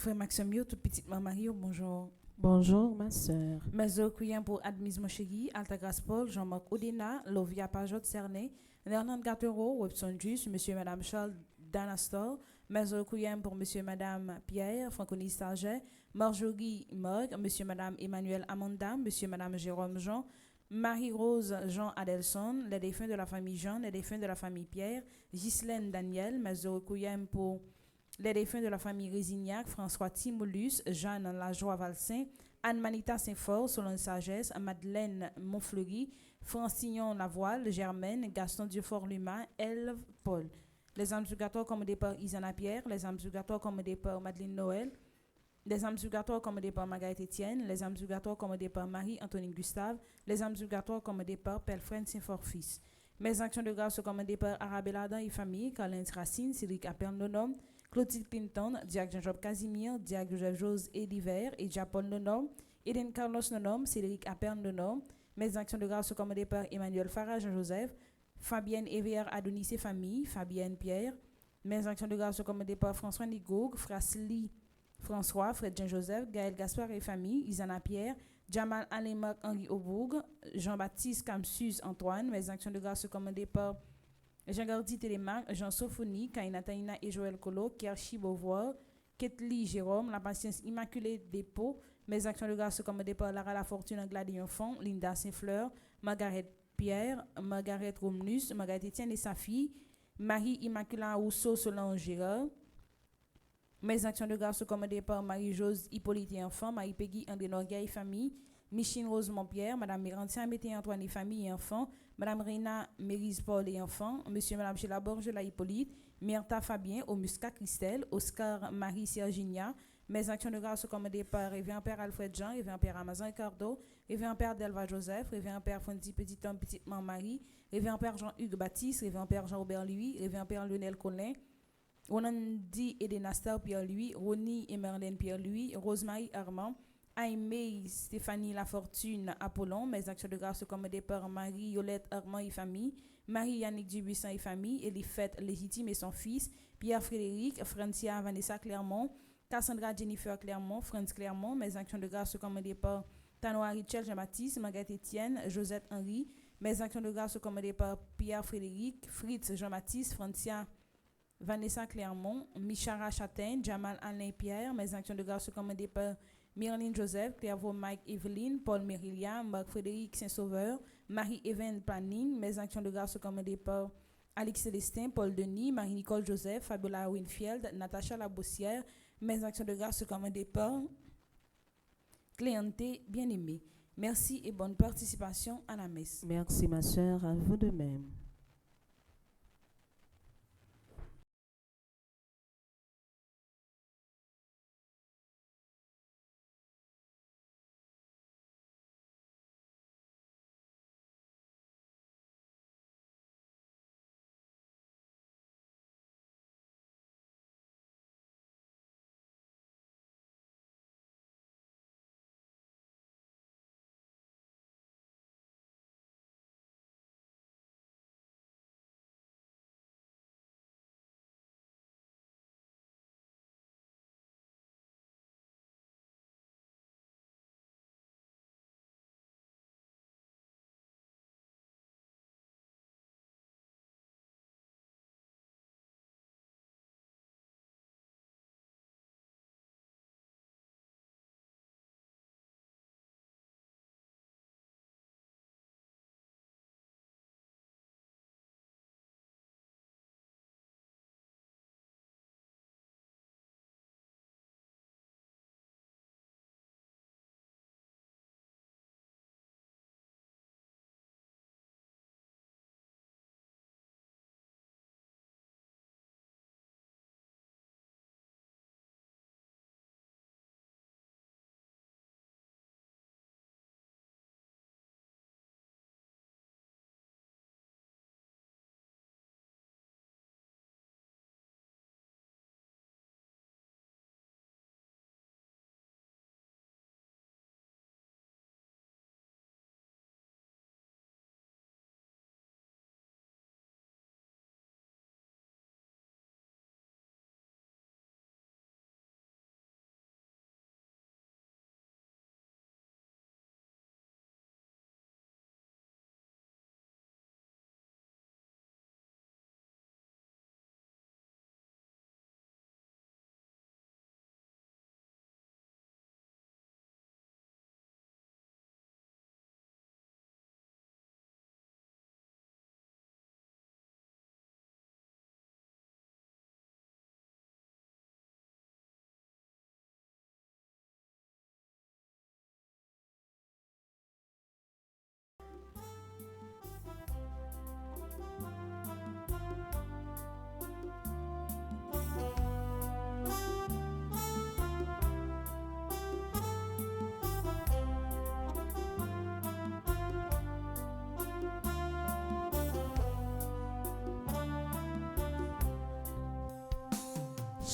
Frère Maxime, toute petite maman Mario, bonjour. Bonjour, ma sœur. Mes requiem pour Admise mon chéri, Alta Paul, Jean-Marc Odena, Lovia Pajot Cerné, Nernand Gatero, Webson Jus, Monsieur et Madame Charles Danastor, mes requiem pour Monsieur et Madame Pierre, Franconis Sarget, Marjorie Morgue, Monsieur et Madame Emmanuel Amanda, Monsieur et Madame Jérôme Jean, Marie-Rose Jean Adelson, les défunts de la famille Jean, les défunts de la famille Pierre, Ghislaine Daniel, mes requiem pour les défunts de la famille Résignac, François Timolus, Jeanne Lajoie Valsin, Anne-Manita Saint-Fort, Solon Sagesse, Madeleine Montfleury, Francillon Lavoile, Germaine, Gaston Dufort-Luma, Elve Paul. Les âmes purgatoires commandées par Isana Pierre, les âmes purgatoires commandées par Madeleine Noël, les âmes purgatoires commandées par Margaret Etienne, les âmes purgatoires commandées par Marie-Antoine Gustave, les âmes purgatoires commandées par Pelfren Saint-Fort-Fils. Mes actions de grâce sont commandées par Arabella Adam et famille, Colin Racine, Cédric Appel-Nonom, Clotilde Clinton, Diak Jean-Job Casimir, Diak Joseph Jose Ediver, et Japon Nonom, Eden Carlos Nonom, Cédric Appel Nonom. Mes actions de grâce sont commandées par Emmanuel Farah Jean-Joseph, Fabienne Ever Adonis et famille, Fabienne Pierre. Mes actions de grâce sont commandées par François Nigoug, Frasli François, Fred Jean-Joseph, Gaël Gaspard et famille, Isana Pierre, Jamal Alemak Henri Aubourg, Jean-Baptiste Camsus Antoine. Mes actions de grâce sont commandées par Jean-Gardi Télémac, Jean Sophonie, Kaina Taina et Joël Colo, Kershi Beauvoir, Ketli Jérôme, La Patience Immaculée Dépôt. Mes actions de grâce sont commandées par Lara La Fortune, Gladys Enfant, Linda Saint-Fleur, Margaret Pierre, Margaret Romnus, Margaret Etienne et sa fille, Marie Immaculée Rousseau, Solange Gérard. Mes actions de grâce sont commandées par Marie-Jose Hippolyte et enfants, Marie-Peggy André Noguet et famille, Micheline Rose Montpierre, Madame Mérantia Mété Antoine et famille et enfants, Madame Reina Mérise Paul et enfants, Monsieur et Madame Sheila Borgela Hippolyte, Myrta Fabien, Omusca Christelle, Oscar Marie Serginia. Mes actions de grâce sont commandées par Révérend Père Alfred Jean, Révérend Père Amazon Ricardo, Révérend Père Delva Joseph, Révérend Père Fondi Petit Homme Petite Maman Marie, Révérend Père Jean-Hugues Baptiste, Révérend Père Jean-Robert Louis, Révérend Père Lionel Colin, Ronandi Edenastar Pierre-Louis, Ronnie et Merlène Pierre-Louis, Rosemary Armand, Aimé Stéphanie Lafortune Apollon. Mes actions de grâce sont commandées par Marie Yolette Armand et famille, Marie-Yannick Dubuisson et famille, Elifette Légitime et son fils, Pierre-Frédéric, Francia Vanessa Clermont, Cassandra Jennifer Clermont, Franz Clermont. Mes actions de grâce sont commandées par Tanoa Richel Jean-Baptiste, Marguerite Etienne, Josette Henry. Mes actions de grâce sont commandées par Pierre-Frédéric, Fritz Jean-Baptiste, Francia Vanessa Clermont, Michara Châtaigne, Jamal Alain Pierre. Mes actions de grâce sont commandées par Myrline Joseph, Clairvaux Mike Evelyne, Paul Mérilia, Marc Frédéric Saint-Sauveur, Marie-Even Planning. Mes actions de grâce sont commandées par Alix Célestin, Paul Denis, Marie-Nicole Joseph, Fabiola Winfield, Natacha Labossière. Mes actions de grâce sont commandées par Cléanté Bien-Aimée. Merci et bonne participation à la messe. Merci, ma sœur, à vous de même.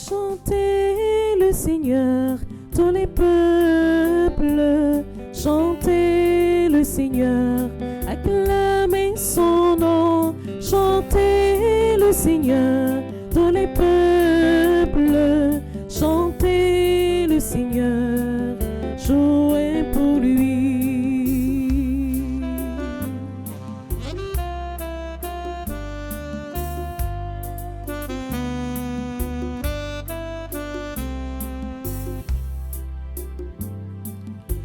Chantez le Seigneur, tous les peuples. Chantez le Seigneur, acclamez son nom. Chantez le Seigneur, tous les peuples. Chantez le Seigneur, jouez pour lui.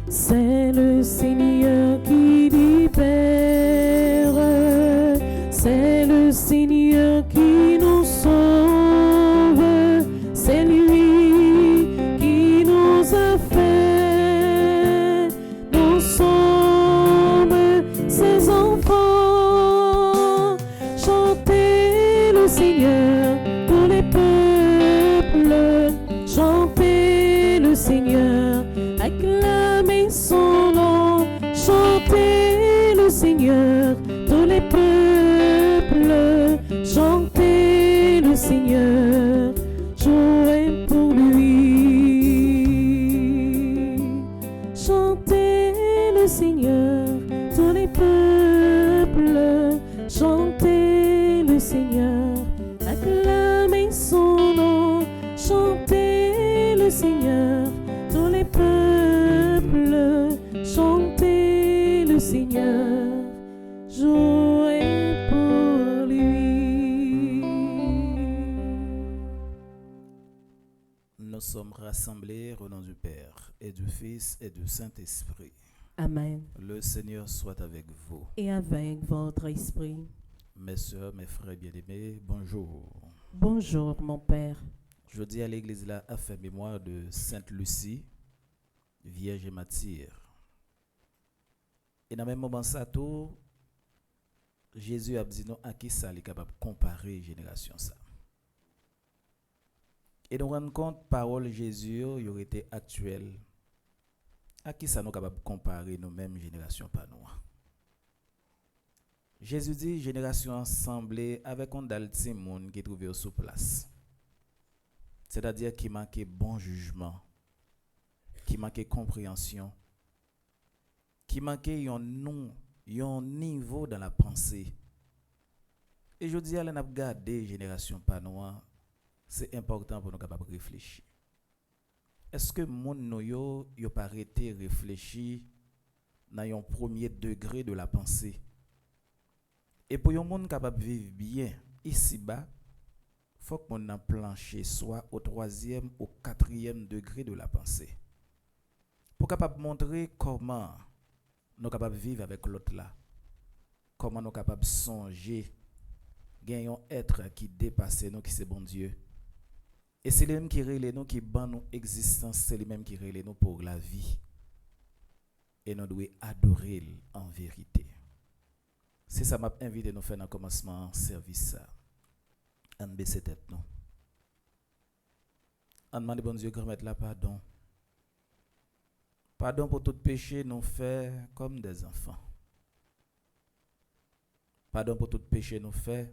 C'est le Seigneur qui libère, c'est le Seigneur qui nous sauve, c'est lui qui nous a fait. Nous sommes ses enfants. Chantez le Seigneur, tous les peuples. Chantez le Seigneur, acclamez son nom. Chantez le Seigneur, tous les peuples. Chantez le Seigneur, jouez pour lui. Chantez le Seigneur, tous les peuples. Chantez le Seigneur, acclamez son nom. Chantez le Seigneur, tous les peuples. Chantez le Seigneur, jouez pour lui. Nous sommes rassemblés au nom du Père et du Fils et du Saint-Esprit. Amen. Le Seigneur soit avec vous. Et avec votre esprit. Mes sœurs, mes frères bien-aimés, bonjour. Bonjour, mon Père. Je dis à l'église là à faire mémoire de Sainte Lucie, Vierge et Martyre. Et dans le même moment, ça tout, Jésus a dit non à qui ça est capable de comparer génération ça. Et nous rendons compte, parole Jésus, il aurait été actuelle. À qui ça nous capable de comparer nous-mêmes, génération pas nous. Jésus dit, génération assemblée avec un dalti monde qui est trouvé sous place. C'est-à-dire qui manquait bon jugement, qui manquait compréhension, qui manquait un niveau dans la pensée. Et je dis à l'on a gardé génération pas noire, c'est important pour nous capables de réfléchir. Est-ce que mon noyo yo pas arrêté réfléchir dans un premier degré de la pensée? Et pour un monde capable de vivre bien ici bas, faut que mon plancher soit au 3e ou 4e degré de la pensée. Pour capable montrer comment nous capables vivre avec l'autre là. Comment nous capables songer gagner un être qui dépasse nous, qui c'est bon Dieu. Et c'est lui-même qui relève nous, qui ban nous existence, c'est lui-même qui relève nous pour la vie. Et nous devons adorer en vérité. C'est ça m'a invité à nous faire dans le commencement service. On baisse tête nous. On demande bon Dieu grand mettre la pardon. Pardon pour tout péché nous fait comme des enfants. Pardon pour tout péché nous fait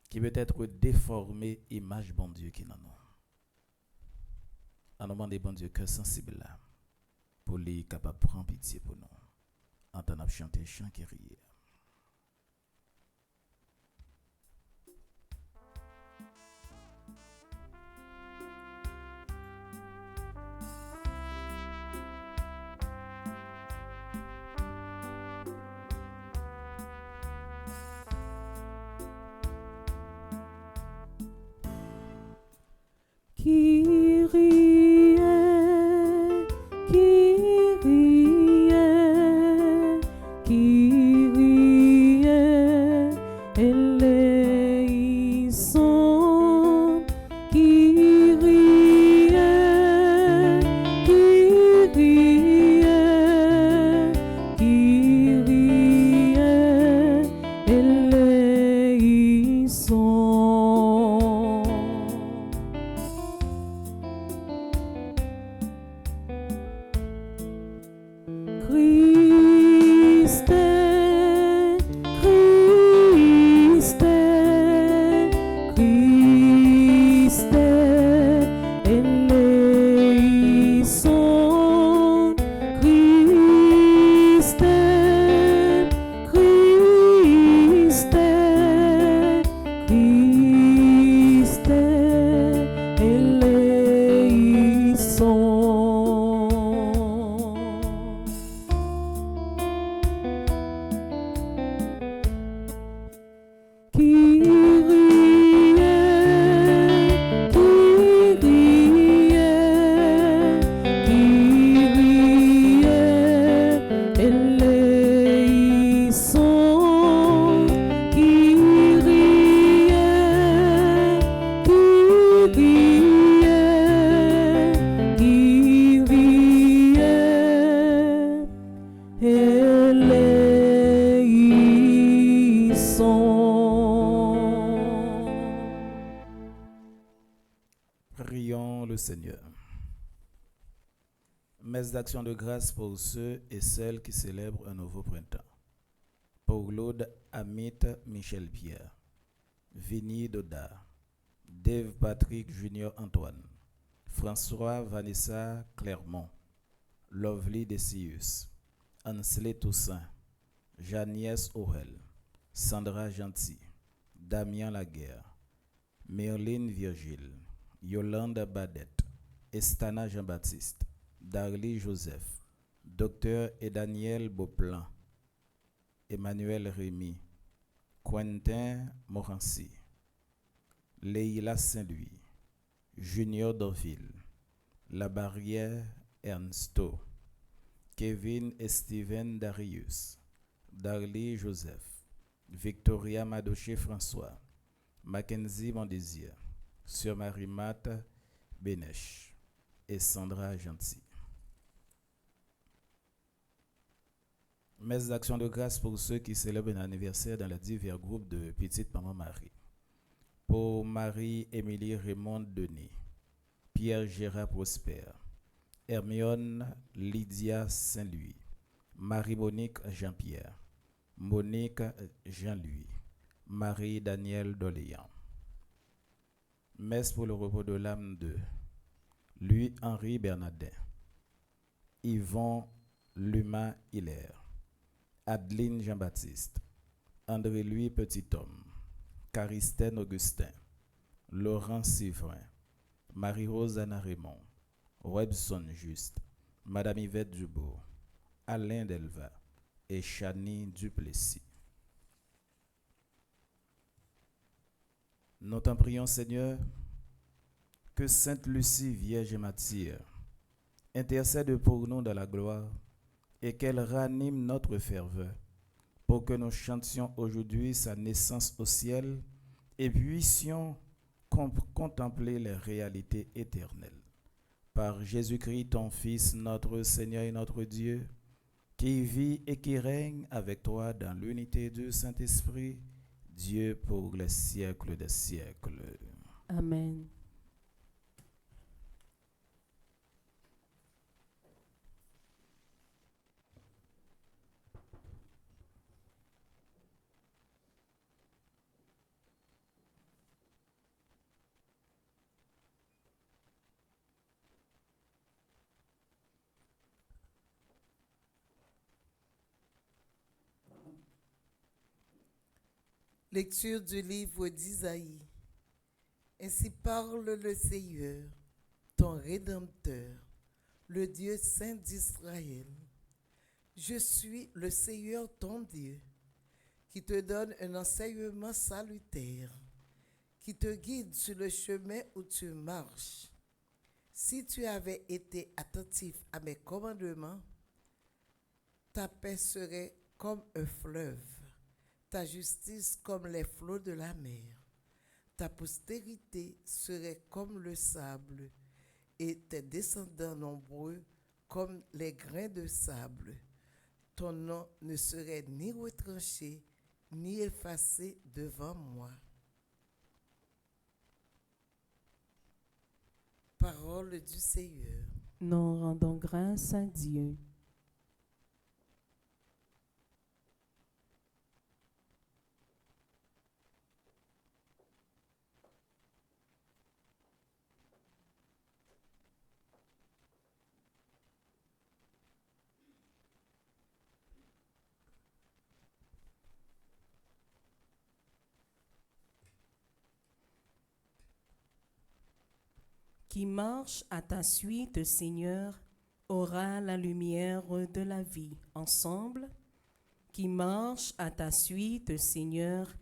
qui peut être déformé image bon Dieu qui n'en a. On demande bon Dieu cœur sensible là pour lui capable de prendre pitié pour nous. En train de chanter chant qui rit. Kyrie, Kyrie, Kyrie. Prions le Seigneur. Messe d'action de grâce pour ceux et celles qui célèbrent un nouveau printemps. Pour Claude Amit Michel Pierre, Vinny Doda, Dave Patrick Junior Antoine, François Vanessa Clermont, Lovely Decius, Ansley Toussaint, Janiès Orel, Sandra Gentil, Damien Laguerre, Merline Virgile, Yolande Badette, Estana Jean-Baptiste, Darly Joseph, Dr. et Daniel Beauplan, Emmanuel Rémy, Quentin Morancy, Leila Saint-Louis, Junior Dorville, La Barrière Ernsto, Kevin et Steven Darius, Darly Joseph, Victoria Madoché François, Mackenzie Mondésir, Sœur Marie-Mat Bénèche et Sandra Gentil. Messe d'action de grâce pour ceux qui célèbrent un anniversaire dans les divers groupes de Petite Maman Marie. Pour Marie-Émilie Raymond Denis, Pierre Gérard Prosper, Hermione Lydia Saint-Louis, Marie-Monique Jean-Pierre, Monique Jean-Louis, Marie-Danielle Doléan. Messe pour le repos de l'âme de Louis-Henri Bernardin, Yvon Luma Hilaire, Adeline Jean-Baptiste, André-Louis Petit-Homme, Caristène Augustin, Laurent Sivrin, Marie-Rose Anna Raymond, Webson Juste, Madame Yvette Dubourg, Alain Delva et Chani Duplessis. Nous t'en prions, Seigneur, que Sainte Lucie, Vierge et Martyre, intercède pour nous dans la gloire et qu'elle ranime notre ferveur pour que nous chantions aujourd'hui sa naissance au ciel et puissions contempler les réalités éternelles. Par Jésus-Christ, ton Fils, notre Seigneur et notre Dieu, qui vit et qui règne avec toi dans l'unité du Saint-Esprit, Dieu pour les siècles des siècles. Amen. Lecture du livre d'Isaïe. Ainsi parle le Seigneur, ton Rédempteur, le Dieu saint d'Israël. Je suis le Seigneur ton Dieu, qui te donne un enseignement salutaire, qui te guide sur le chemin où tu marches. Si tu avais été attentif à mes commandements, ta paix serait comme un fleuve, ta justice comme les flots de la mer. Ta postérité serait comme le sable et tes descendants nombreux comme les grains de sable. Ton nom ne serait ni retranché ni effacé devant moi. Parole du Seigneur. Nous rendons grâce à Dieu. Qui marche à ta suite, Seigneur, aura la lumière de la vie. Ensemble, qui marche à ta suite, Seigneur,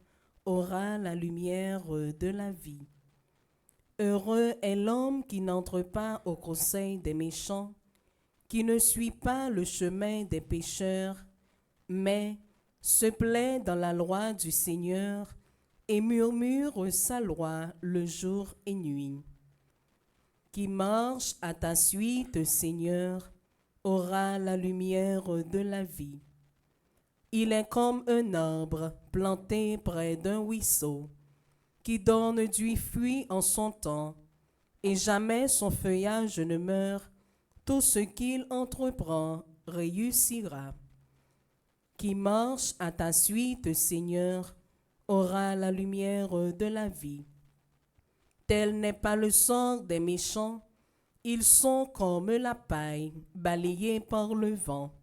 aura la lumière de la vie. Heureux est l'homme qui n'entre pas au conseil des méchants, qui ne suit pas le chemin des pécheurs, mais se plaît dans la loi du Seigneur et murmure sa loi le jour et nuit. Qui marche à ta suite, Seigneur, aura la lumière de la vie. Il est comme un arbre planté près d'un ruisseau, qui donne du fruit en son temps, et jamais son feuillage ne meurt. Tout ce qu'il entreprend réussira. Qui marche à ta suite, Seigneur, aura la lumière de la vie. Tel n'est pas le sort des méchants, ils sont comme la paille balayée par le vent.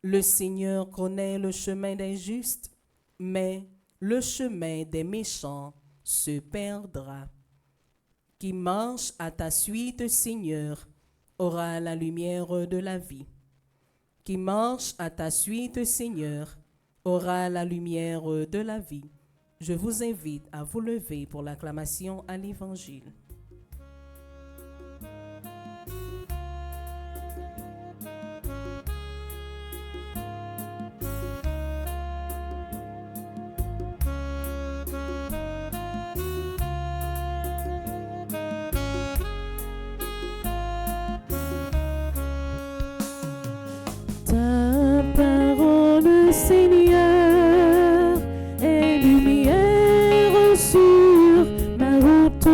Le Seigneur connaît le chemin des justes, mais le chemin des méchants se perdra. Qui marche à ta suite, Seigneur, aura la lumière de la vie. Qui marche à ta suite, Seigneur, aura la lumière de la vie. Je vous invite à vous lever pour l'acclamation à l'Évangile. Ta parole, Seigneur, est lumière sur ma route.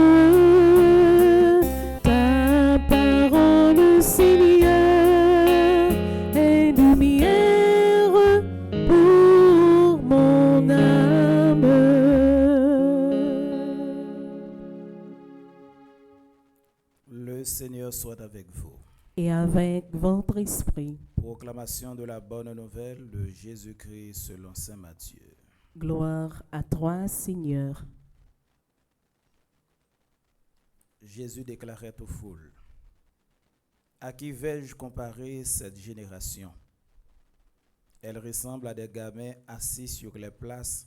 Ta parole, Seigneur, est lumière pour mon âme. Le Seigneur soit avec vous. Et avec votre esprit, Proclamation de la bonne nouvelle de Jésus-Christ selon saint Matthieu. gloire à toi, Seigneur. Jésus déclarait aux foules: à qui vais-je comparer cette génération? Elle ressemble à des gamins assis sur les places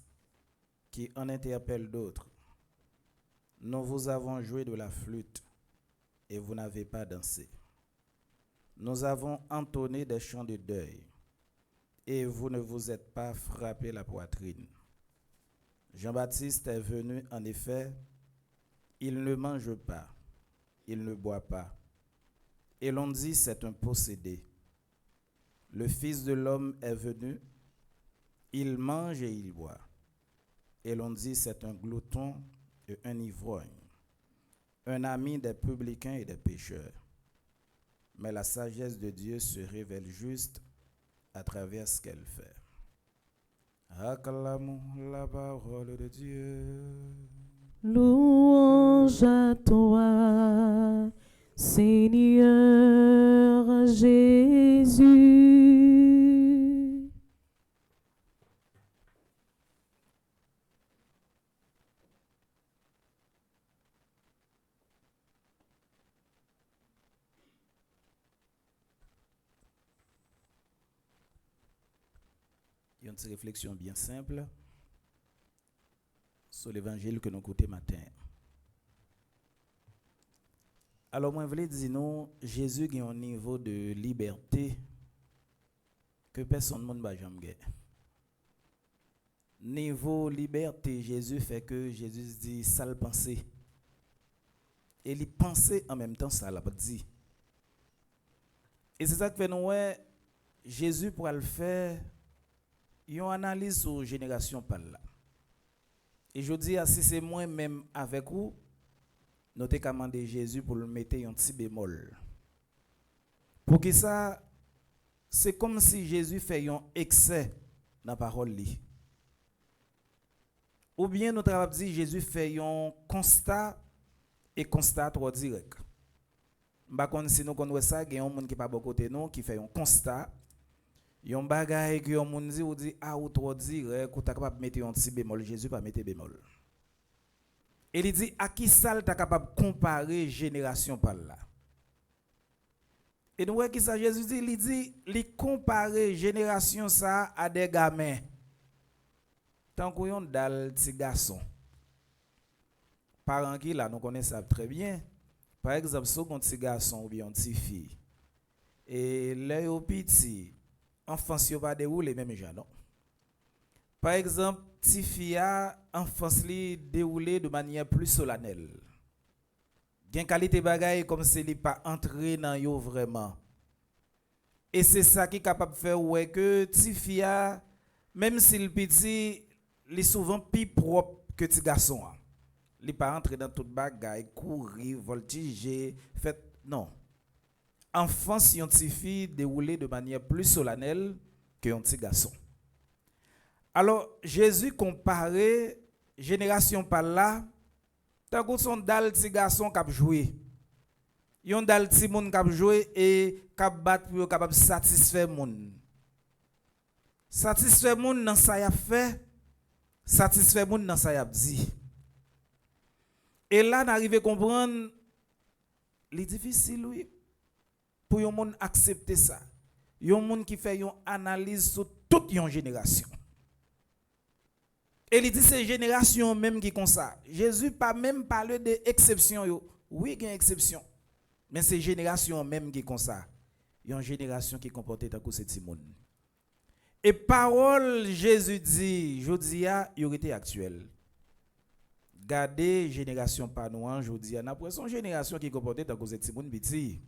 qui en interpellent d'autres. Nous vous avons joué de la flûte et vous n'avez pas dansé. Nous avons entonné des chants de deuil et vous ne vous êtes pas frappé la poitrine. Jean-Baptiste est venu, en effet, il ne mange pas, il ne boit pas. Et l'on dit c'est un possédé. Le Fils de l'homme est venu, il mange et il boit. Et l'on dit c'est un glouton et un ivrogne, un ami des publicains et des pécheurs. Mais la sagesse de Dieu se révèle juste à travers ce qu'elle fait. Acclamons la parole de Dieu. Louange à toi, Seigneur Jésus. Il y a une petite réflexion bien simple sur l'évangile que nous écoutons matin. Alors, moi, je voulais dire, nous, Jésus a un niveau de liberté que personne ne va jamais gagner. Niveau liberté, Jésus fait que Jésus dit ça le penser. Et il pensait en même temps ça l'a dit. Et c'est ça que fait nous, ouais, Jésus pour le faire, il y a une analyse sur la génération par là. Et je dis, si c'est moi-même avec vous, nous avons commandé Jésus pour le mettre un petit bémol. Pour que ça, c'est comme si Jésus fait un excès dans la parole. Ou bien nous avons dit Jésus fait un constat et constat trop direct. Si nous connaissons ça, il y a un monde qui n'est pas bon côté nous, qui fait un constat. Il y a un bagage qui dit ah ou trop direct, ou tu es capable de mettre un petit bémol, Jésus pas mettre bémol. Et il dit à qui ça tu es capable de comparer génération par là. Et nous voyons qui ça Jésus dit, il compare génération ça à des gamins. Tant qu'on yon dal petit garçon. Parents qui là nous connaissons ça très bien. Par exemple, si on a un petit garçon ou bien une petite fille et les petits enfance yo pas déroulé même gens non. Par exemple, petit fille a enfance li déroulé de manière plus solennelle. Gen qualité bagaille comme si li pas entré dans yo vraiment. Et c'est ça qui est capable de faire ouais que petit fille a même si le petit li souvent plus propre que petit garçon. Il pas entrer dans toute bagaille, courir, voltiger, fait non. Enfant scientifique déroulé de manière plus solennelle que un petit garçon. Alors Jésus comparait génération par là, tant que son dal petit garçon qui a joué. Yon dal petit monde qui a joué et qui a battre pour capable satisfaire monde. Satisfaire monde dans ça y a fait, satisfaire monde dans ça y a dit. Et là n'arrive à comprendre les difficile oui pour yon monde accepter ça. Yon monde qui fait une analyse sur toute une génération. Et il dit c'est génération même qui comme ça. Jésus pas même parlé de exception yo. Oui, il y a une exception. Mais c'est génération même qui comme ça. Il y a une génération qui comporte tant que cette monde. Et parole Jésus dit, je dis il aurait été actuel. Gardez génération pas nous je dis après son génération qui comporte tant que cette monde petit.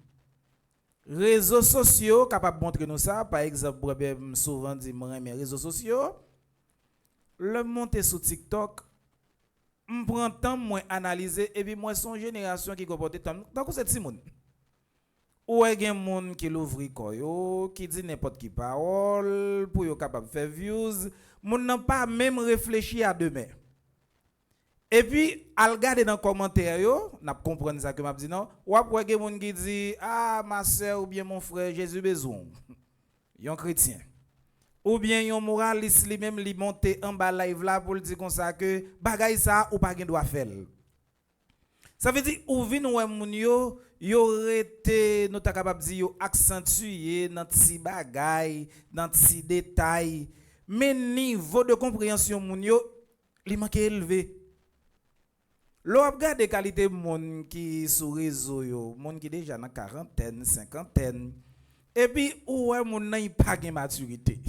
Réseaux sociaux capable montrer nous ça par exemple souvent dit mais réseaux sociaux le monter sur TikTok me prend temps moi analyser et puis moi son génération qui comporte tant que cette monde. Ou est gen monde qui l'ouvri koyo qui dit n'importe qui parole pour yo capable faire views moun n'a pas même réfléchi à demain. Et puis al regarder dans commentaire yo n'a comprendre ça que m'a dit non ou après gen monde qui dit ah ma sœur ou bien mon frère Jésus besoin yon chrétien ou bien yon moraliste lui même li monter en bas live là pour dire comme ça que bagay ça ou pas gen doit faire. Ça veut dire ou vinn ou moun yo été nous ta capable dire yo accentuer dans ti bagay dans ti détail mais niveau de compréhension moun yo li manque élevé. L'on regarde des qualités moun qui sur réseau yo moun qui déjà dans quarantaine cinquantaine et puis ouais moun nan pas de maturité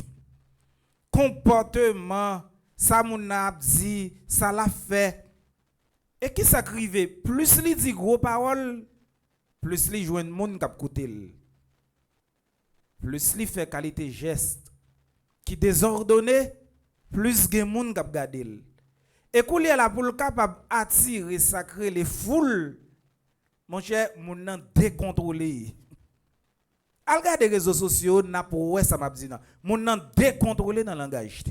comportement ça moun a dit ça l'a fait et qui s'acrive plus li dit gros parole plus li joine moun k'ap koute plus li fait qualité geste qui désordonné plus gen moun k'ap gade et kou li la pour capable attirer sacré les foules mon cher moun nan décontrôlé al gade réseaux sociaux n'a pour ouais ça m'a dit nan moun nan décontrôlé dans langage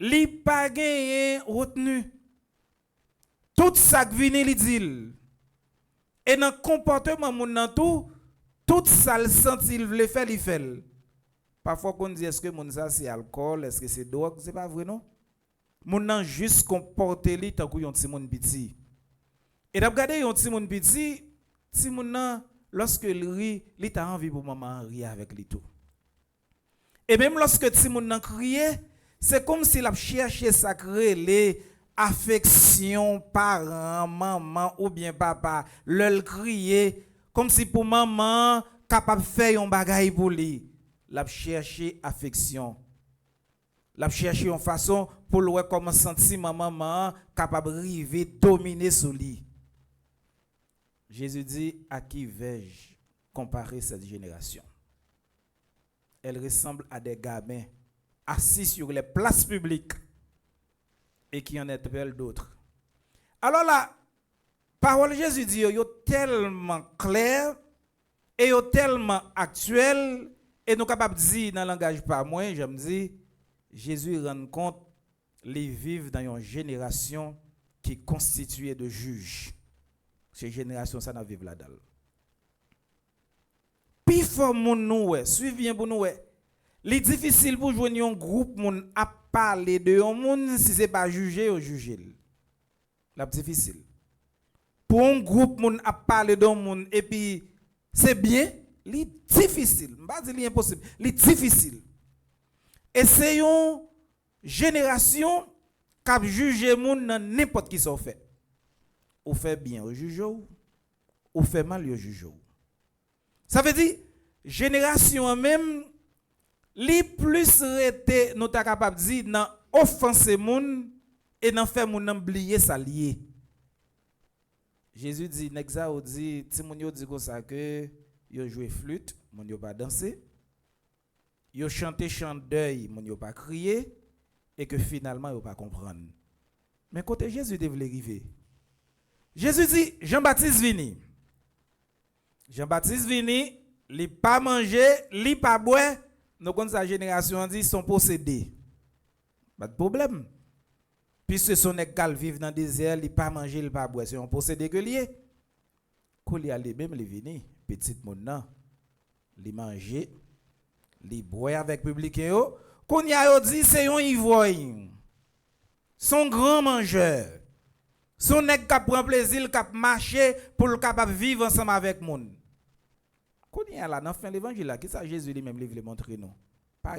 li pa gagné retenu tout ça qui vient li dit et dans comportement moun nan tout ça le senti il veut faire il fait parfois qu'on dit est-ce que moun ça c'est alcool est-ce que c'est drogue c'est pas vrai non moun nan juste comporter li tant que yon ti moun petit et d'ap gade yon ti moun petit ti moun nan lorsque il rit li ta envie pour maman rire avec lui tout et même lorsque ti moun nan crier c'est comme s'il a cherché sacré les affection parents maman ou bien papa leur crier comme si pour maman capable faire un bagay pour lui l'a chercher affection l'a chercher une façon pour le comment sentir maman capable river dominer sur lui. Jésus dit à qui vais-je comparer cette génération? Elle ressemble à des gamins assis sur les places publiques et qui en interpellent d'autres. Alors la parole de Jésus dit yo tellement clair et yo tellement actuel et nous capable dire dans le langage pas moi j'aime dire Jésus rend compte les vivent dans une génération qui est constituée de juges. Cette génération ça n'a vivre là-dedans. Puis faut moun nou suivez bien pour nous les difficile pour joindre un groupe moun à parler de un monde si c'est pas juger ou juger. La difficile. Pour un groupe moun à parler d'un monde et puis c'est bien, li difficile. Pas dire li impossible, li difficile. Et c'est une génération qui a jugé moun dans n'importe qui ça fait. Ou fait bien au juge ou fait mal au juge. Ça veut dire génération même li plus rete nous ta capable dire dans offenser moun et dans faire moun oublier ça lié. Jésus dit nexa ou dit ti moun yo dit comme ça que yo jouer flûte, moun yo pas danser. Yo chanter chant deuil, moun yo pas crier et que finalement yo pas comprendre. Mais côté Jésus devait arriver. Jésus dit, Jean-Baptiste vini. Jean-Baptiste vini, li pas manger, li pas boire. Nous comme sa génération dit sont possédés. Pas de problème. Puisque son égal vivent dans le désert, li pas manger, li pas boire, c'est un possédé que lié. Quand il allait même li vini, petit monde nan, li manger, li boire avec public yo. Quand il a dit c'est un ivrogne. Son grand mangeur. Son nèg qui prend plaisir, qui marcher pour le capable vivre ensemble avec monde. Quand il y a là dans fin l'évangile là, qui ça Jésus lui-même lui veut montrer nous. Pas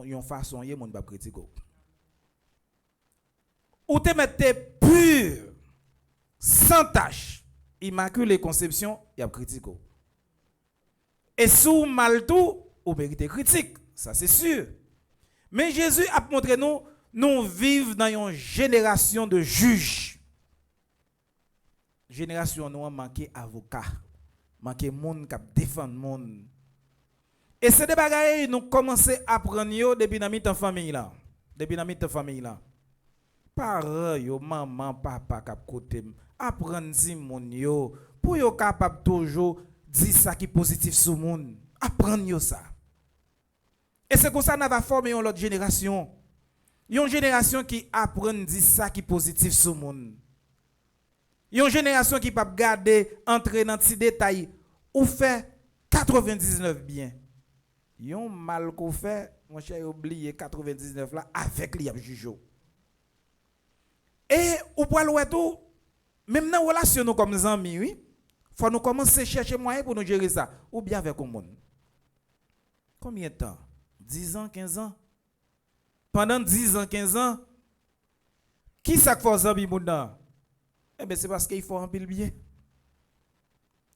une façon y monde pas critiquer. Ou te mette pur, sans tache, immaculée conception, y a critiquer. Et sous mal tout, ou mérite critique, ça c'est sûr. Mais Jésus a montré nous vivons dans une génération de juges. Génération nous a manqué avocat, manqué monde qui défend monde. Et c'est des bagages nous commençons à apprendre depuis notre famille là. Depuis notre famille là. Parents yo, maman, papa qui côté apprendre si monde yo pour yo capable toujours dire ça qui est positif sur monde. Apprendre yo ça. Et c'est comme ça qu'on va former une autre génération. Une génération qui apprend dire ça qui est positif sur monde. Une génération qui peut garder, entrer dans ces détails, ou fait 99 bien. Yon mal qu'on fait, mon cher, oublié 99 là, avec les jugeaux. Et, ou pour le tout, même dans la relation nous comme amis, oui, faut nous commencer à chercher moyen pour nous gérer ça. Ou bien avec le monde. Combien de temps? 10 ans, 15 ans? Pendant 10 ans, 15 ans, qui ça fait ça, bimouna? Eh bien, c'est parce qu'il faut un pile bien.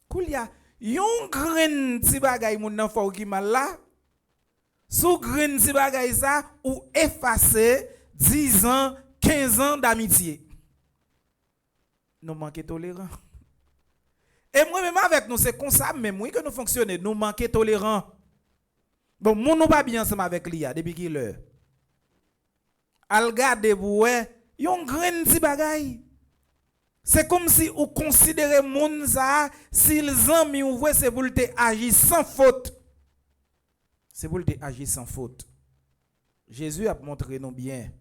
Koulia, yon grain ti bagay moun nan fò ki mal là. Sous grain ti bagay ça ou effacer 10 ans, 15 ans d'amitié. Nous manquons tolérants. Et moi-même avec nous, c'est comme ça même oui que nous fonctionnons. Nous manquons tolérants. Bon, moun nou pas bien ensemble avec l'IA depuis qu'il l'heure. Al gade boué, yon grain ti bagay. C'est comme si vous considérez moun ça, s'ils aiment ou voient c'est pour te agir sans faute. C'est pour te agir sans faute. Jésus a montré nous bien.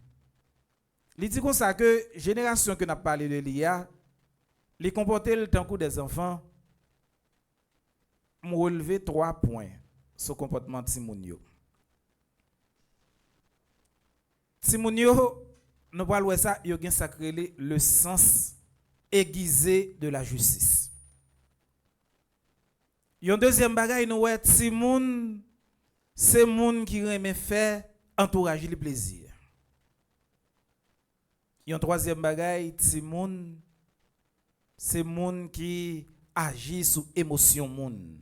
Il dit comme ça que génération que n'a parlé de l'IA, les comporter le temps des enfants, m'ont relevé 3 points sur le comportement de Timounio. Timounio, nous parlons de ça, il y a sacré le sens aiguisé de la justice. Yon deuxième bagaille nous ouais Timoun c'est moun qui aime faire entourager le plaisir. Yon troisième bagaille Timoun c'est moun qui agit sous émotion moun.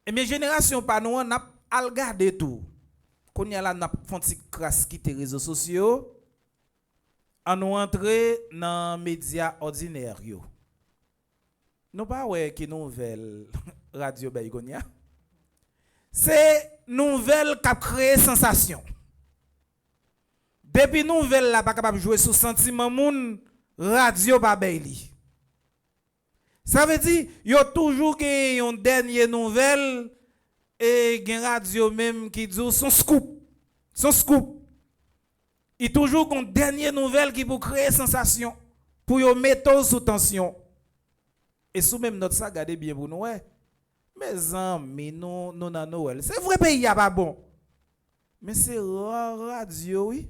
Et mes générations pas nous on a regarder tout. Qu'on y a là n'a font ti crasse quitter réseaux sociaux. On nous entrer dans les médias ordinaires. Nous pas ouais qui nouvelle radio Baïgonia. C'est nouvelle qui crée sensation. Depuis nouvelle là pas capable jouer sous sentiment moun radio pas baili. Ça veut dire y a toujours une dernière nouvelle et une radio même qui dit son scoop. Son scoop. Il y a toujours une dernière nouvelle qui pour créer sensation, pour y mettre sous tension. Et sous même notre ça, regardez bien pour nous. Mes amis, nous dans Noël. C'est vrai pays a pas bon. Mais c'est radio, oui,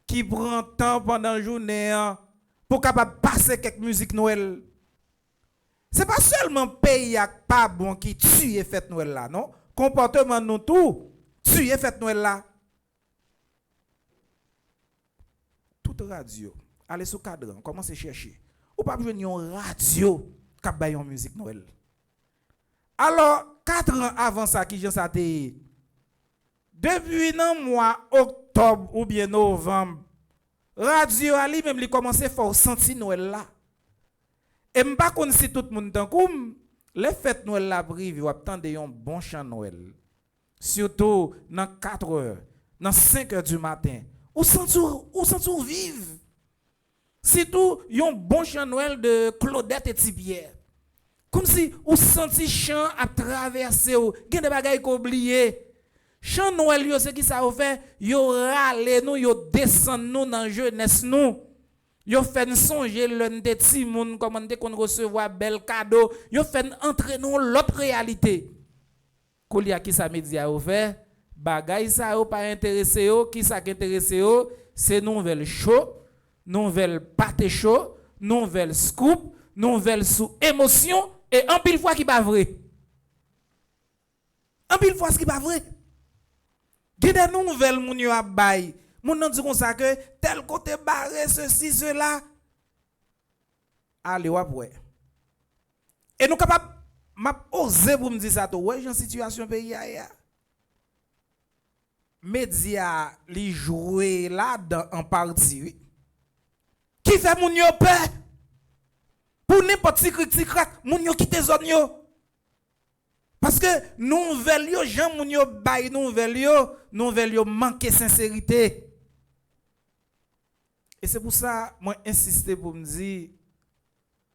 qui prend temps pendant la journée pour capable passer quelques musiques Noël. C'est pas seulement pays a pas bon qui tue et fête Noël là, non? Comportement nous tout, tue et fête Noël là. Radio, allez sur cadran, commencez à chercher. Ou pas besoin d'une radio qui baille en musique Noël. Alors, 4 ans avant ça, qui j'en ça depuis le mois octobre ou bien novembre, radio ali même li commencé à faire sentir Noël là. Et m'pa konn si tout le monde tant comme les fêtes Noël là privé ou attendre un bon chant Noël. Surtout dans 4 heures, dans 5 heures du matin. Ou sentir vivre. Surtout, yon bon chant Noël de Claudette et Tipierre. Comme si ou senti chant à traverser ou gen de bagay ko oublié. Chant Noël yo c'est qui ça ou fait yo rale nous yo descend nous dans jeunesse nous. Yo fait nous songer l'un de ti moun comment de qu'on recevoir bel cadeau, yo fait entrer nous l'autre réalité. Kolia qui ça média ou fait bagay ça ou pas intéressé yo, qui ça qui intéressé yo, c'est nouvelle chaud, nouvelle pâté chaud, nouvelle scoop, nouvelle sous émotion et en pile fois qui pas vrai. En pile fois ce qui pas vrai. Gen des nouvelles moun yo a bay. Moun nan di kon ça que tel côté barré ceci cela. Allez wap ouais. Et nous capable m'a osé pour me dire ça to ouais j'en situation pays ya. Média li jouer là en partie oui. Qui fait moun yo peur? Pour n'importe qui critique moun yo quitte zone yo. Parce que nouvelle yo Jean moun yo bay nouvelle yo manque sincérité. Et c'est pour ça moi insister pour me dire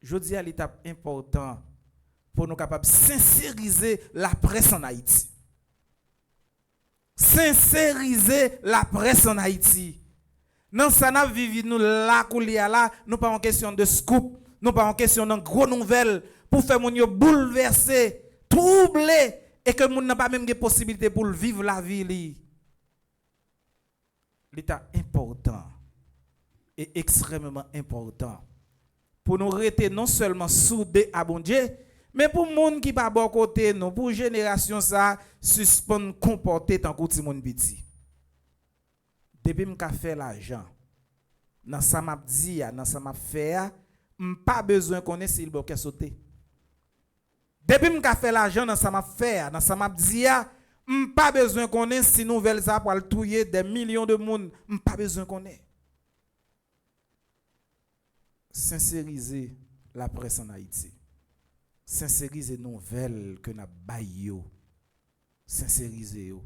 je dis à l'étape important pour nous capables sincériser la presse en Haïti. Sincériser la presse en Haïti. Non ça n'a vivi nous là koulia là, nous pas en question de scoop, nous pas en question de gros nouvelles pour faire moun yo bouleverser, troubler et que moun n'a pas même de possibilité pour vivre la vie li. L'état important et extrêmement important pour nous rester non seulement soudés à bon Dieu, mais pour moun qui pas bon côté nous, pour génération ça suspend comporter tant que ti moun petit. Depuis m'ka fait l'argent dans ça m'a dit dans ça m'a fait pas besoin connaître s'il bloquait sauter. Depuis m'ka fait l'argent dans ça m'a fait dans ça m'a dit pas besoin connaître si nouvelle ça pour touyer des millions de monde, pas besoin connaître. Sincériser la presse en Haïti. Sincériser nouvelles que n'a baillé. Sincériser yo.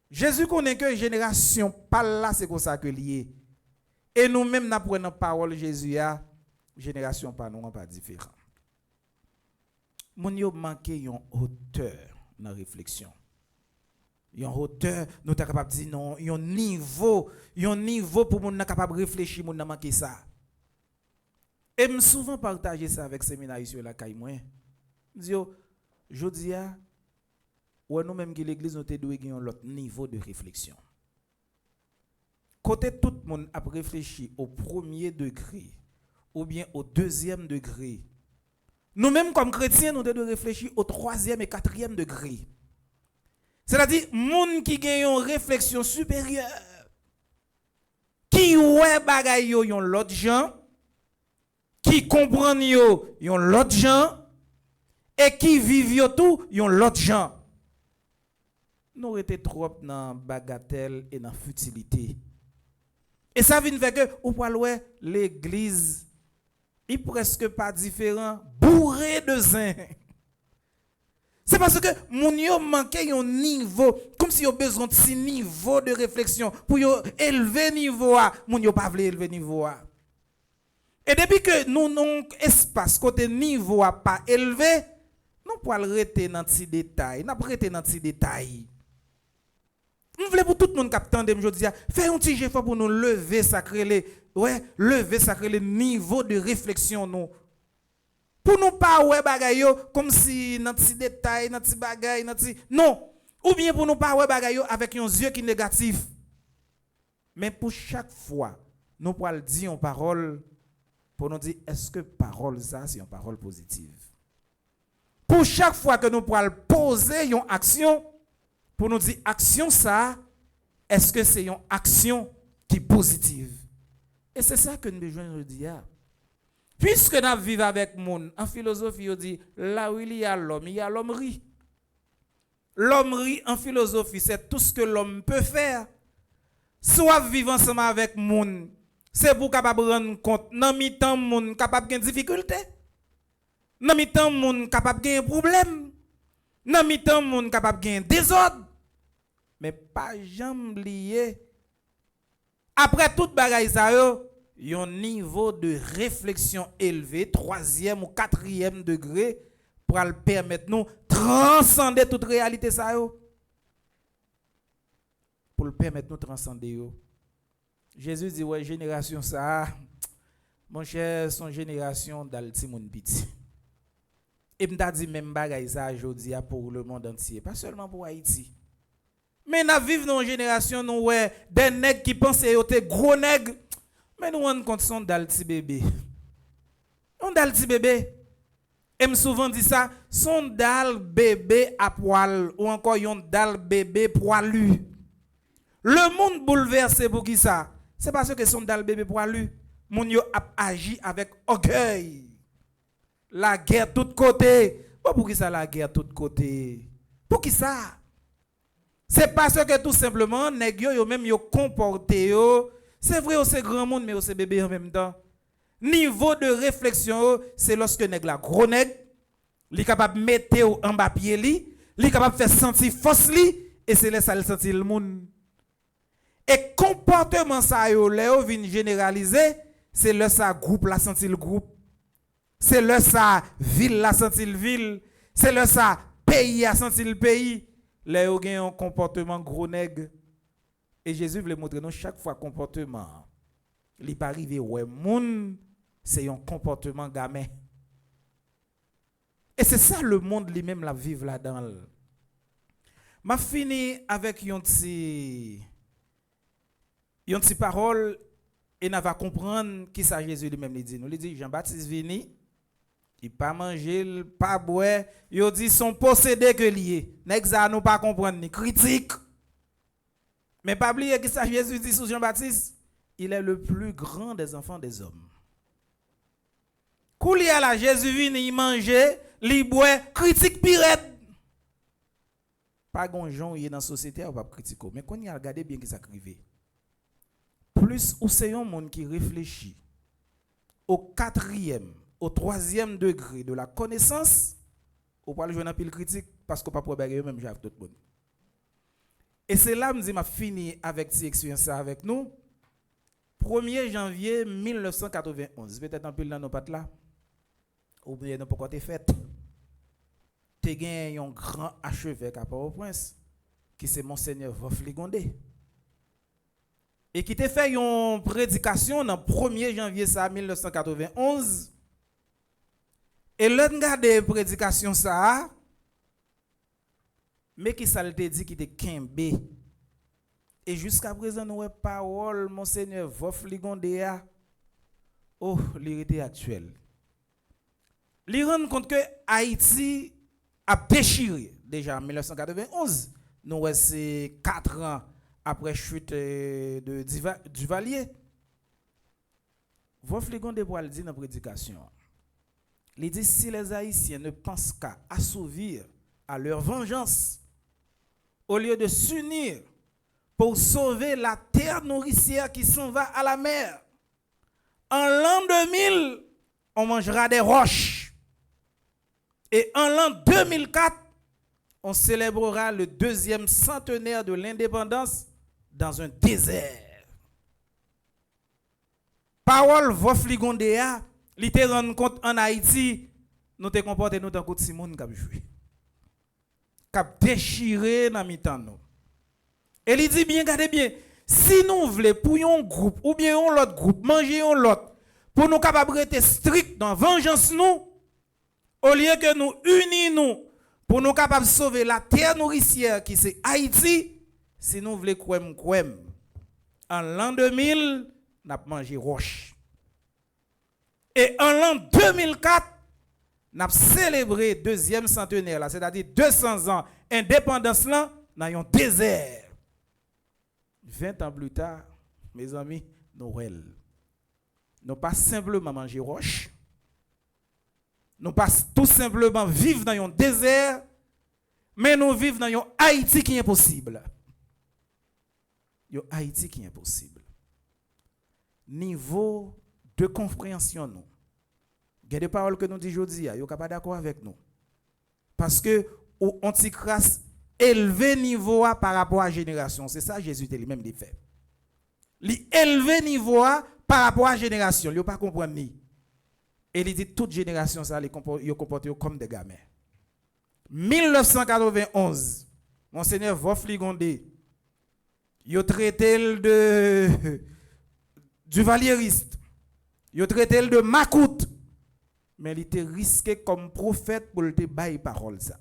Jésus connaît que génération pas là c'est comme ça que lié. Et nous même n'a prenons parole Jésus a génération pas nous pas différent. Mon yo manqué yon hauteur dans réflexion. Yon hauteur nous ta capable dire non, yon niveau pour moun capable réfléchir moun n'a manqué ça. Et me souvent partager ça avec séminaire sur la caille moi. Dis je dis ou nous même que l'église nous te doit gagner un autre niveau de réflexion. Côté tout le monde a réfléchi au premier degré ou bien au deuxième degré. Nous-mêmes comme chrétiens nous devons réfléchir au troisième et quatrième degré. C'est-à-dire monde qui gagne une réflexion supérieure qui ouais bagay yo yon l'autre gens qui comprennent yo yon l'autre gens et qui vivent yo tout yon l'autre gens. Nous étions trop dans bagatelle et dans futilité. Et ça vient faire que ou pas l'église est presque pas différent, bourré de zin. C'est parce que moun yo manque un niveau, comme si yo besoin de ce niveau de réflexion pour yo élever niveau a, moun yo pas vle élever niveau a. Et depuis que nous non espace côté niveau a pas élevé, nous pour rester dans petit détail, n'a rester dans petit détail. On voulait pour tout le monde captant de me dire fais un petit effort pour nous lever lever niveau de réflexion nous. Pour nous pas ouais bagay yo comme si dans petit détail, dans petit bagay, non, ou bien pour nous pas ouais bagay yo avec un yeux qui négatif. Mais pour chaque fois, nous pour dire une parole pour nous dire est-ce que parole ça c'est une parole positive. Pour chaque fois que nous pour poser une action pour nous dire action ça, est-ce que c'est une action qui est positive? Et c'est ça que nous besoin de dire. Puisque nous vivons avec monde, en philosophie, on dit là où il y a l'homme rit. L'homme rit en philosophie, c'est tout ce que l'homme peut faire. Soit vivre ensemble avec monde, c'est pour capable rendre compte, dans mi-temps monde capable de difficulté. Dans mi-temps monde capable de problème. Dans mi-temps monde capable de désordre. Mais pas jamais oublier après toute bagaille ça un niveau de réflexion élevé, 3e ou 4e degré, pour le permettre nous transcender toute réalité ça yo. Pour le permettre nous transcender yo. Jésus dit ouais génération ça mon cher son génération d'alti moun piti. Et m'ta dit même bagay ça aujourd'hui pour le monde entier, pas seulement pour Haïti. Mais nous vivons dans une génération nous ouais des nèg qui pensent yo te gros nèg, mais nous on compte son d'alti bébé. On d'alti bébé. Et me souvent dit ça, son dal bébé à poil ou encore yon dal bébé poilu. Le monde bouleversé pour qui ça? C'est parce que son dal bébé poilu, moun yo a agi avec orgueil. La guerre tout côté. Pour qui ça la guerre tout côté? Pour qui ça? C'est parce que tout simplement nèg yo même yo comporté yo. C'est vrai c'est grand monde mais c'est bébé en même temps. Niveau de réflexion, c'est lorsque nèg la gros nèg, li capable mettre en bas pied li capable faire sentir force li et c'est là ça le sentir le monde. Et comportement ça yo là vinn généraliser, c'est là ça groupe la sentir le groupe. C'est là ça ville la sentir le ville, c'est là ça pays a sentir le pays. Là yo gen un comportement gros nèg. Et Jésus veut montrer nous chaque fois comportement. Li pas arrivé ouais moun c'est un comportement gamin. Et c'est ça le monde lui-même la vivre là-dedans. M'a fini avec une petite parole et n'a va comprendre qui ça Jésus lui-même lui dit. Nous lui dit Jean-Baptiste vini, il pas manger, il pas boire, il dit son possédé que lié. Nèg ça nous pas comprendre ni critique. Mais pas oublier qui ça Jésus dit sur Jean-Baptiste, il est le plus grand des enfants des hommes. Koulia la Jésus vient y manger, li boit, critique pirate. Pas gonjon y dans la société ou pas critiquer, mais quand y a regardé bien qui ça crivé. Plus ou c'est un monde qui réfléchit au 4e, au 3e degré de la connaissance, ou pas le jouer dans pile critique parce qu'on pas pour bagarre même j'avais tout le monde. Et c'est là me dit m'a fini avec cette expérience avec nous. 1er janvier 1991, peut-être un peu dans nos pattes là. Ou bien non pourquoi t'es fait. T'es gagné un grand archevêque à Port-au-Prince qui c'est monseigneur Vof Ligondé. Et qui t'a fait une prédication dans 1er janvier 1991. Et là regarder prédication ça mais qui ça te dit qui te kembe. Et jusqu'à présent nous parole monseigneur Vof Ligondé a oh l'hérité actuelle. Li rend compte que Haïti a déchiré déjà en 1991. Nous c'est 4 ans après chute de Duvalier. Vof Ligondé pour le dire dans prédication. Il dit si les Haïtiens ne pensent qu'à assouvir à leur vengeance au lieu de s'unir pour sauver la terre nourricière qui s'en va à la mer, en l'an 2000, on mangera des roches. Et en l'an 2004, on célébrera le 2e centenaire de l'indépendance dans un désert. Parole Vof Ligondé a, li te rend compte en Haïti, nous te comporter nous dans côté Simone qui a joué. Qui a déchiré dans mi-temps nous. Et il dit bien, regardez bien, si nous voulons pour un groupe ou bien un autre groupe, manger un autre, pour nous capables être strict dans vengeance nous, au lieu que nous unissons pour nous capables de sauver la terre nourricière qui c'est Haïti, si nous voulons kwem. En l'an 2000, nous avons mangé roche. Et en l'an 2004, nous avons célébré 2e centenaire, c'est-à-dire 200 ans indépendance là, dans un désert. 20 ans plus tard, mes amis, Noël. Nous pas simplement manger roche. Nous pas tout simplement vivre dans un désert, mais nous vivons dans un Haïti qui est impossible. Un Haïti qui est impossible. Niveau de compréhension, nous. Il y a des paroles que nous disons aujourd'hui, vous n'êtes pas d'accord avec nous. Parce que l'antichrist élevé niveau par rapport à la génération. C'est ça Jésus lui-même dit fait. Il élevé niveau par rapport à la génération, ils pas comprendre ni. Et il dit toute génération ça ils comportent comme des gamins. 1991, Monseigneur Vof Ligondé, il traité de du valieriste, il traité de macoute, mais il était risqué comme prophète pour le bailler parole ça.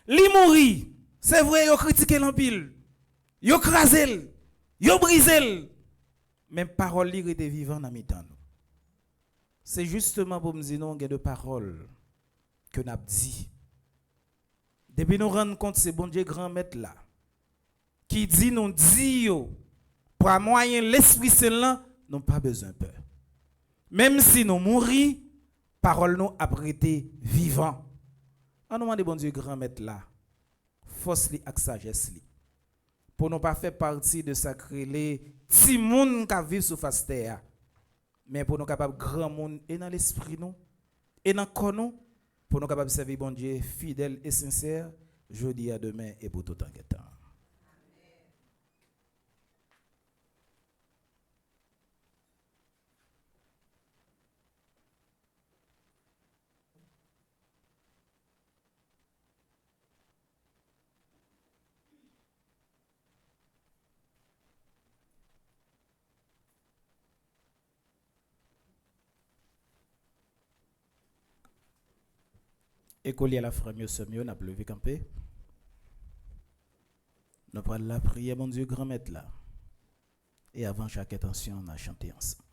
Li mouri, c'est vrai, il a critiqué l'empile, il a crasé, il a brisé, mais parole li était vivant dans mi-temps. C'est justement pour me dire non, il y a de paroles que nous avons dit. Depuis nous rendre compte, c'est bon Dieu grand maître là, qui dit nous dit pour moyen l'Esprit Saint, nous pas besoin de peur. Même si nous mourons, parole nous a prêté vivant. On nous demande bon Dieu grand maître là, force li ak sagesse li. Pour ne pas faire partie de sacré les petits monde qui vivent sur face terre. Mais pour nous capables grand monde et dans l'esprit nous et dans corps nous pour nous capables servir bon Dieu fidèle et sincère jeudi à demain et pour tout temps que temps. Écolier à la frère Semio n'a plus campé. Nous prenons la prière, mon Dieu, grand maître là. Et avant chaque intention, on a chanté ensemble.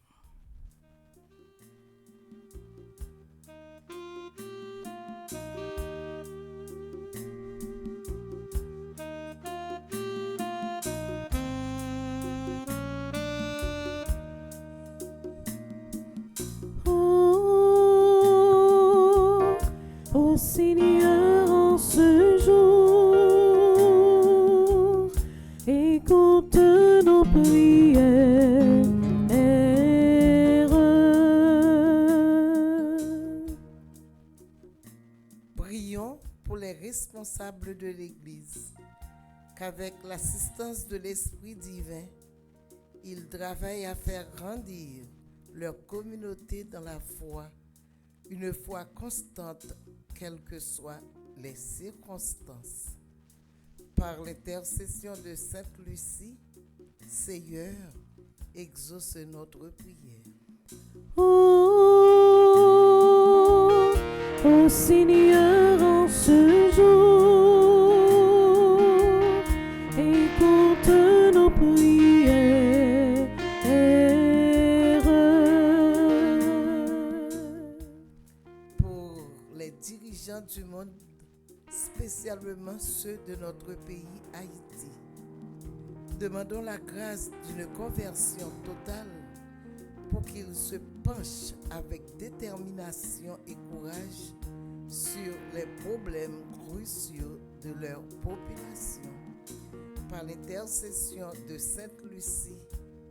Seigneur, en ce jour, écoute nos prières. Prions pour les responsables de l'Église, qu'avec l'assistance de l'Esprit divin, ils travaillent à faire grandir leur communauté dans la foi, une foi constante, quelles que soient les circonstances. Par l'intercession de Sainte Lucie, Seigneur, exauce notre prière. Ô Seigneur, en ce jour, écoute nos prières. Pour les dirigeants du monde, spécialement ceux de notre pays Haïti, demandons la grâce d'une conversion totale pour qu'ils se penchent avec détermination et courage sur les problèmes cruciaux de leur population. Par l'intercession de Sainte Lucie,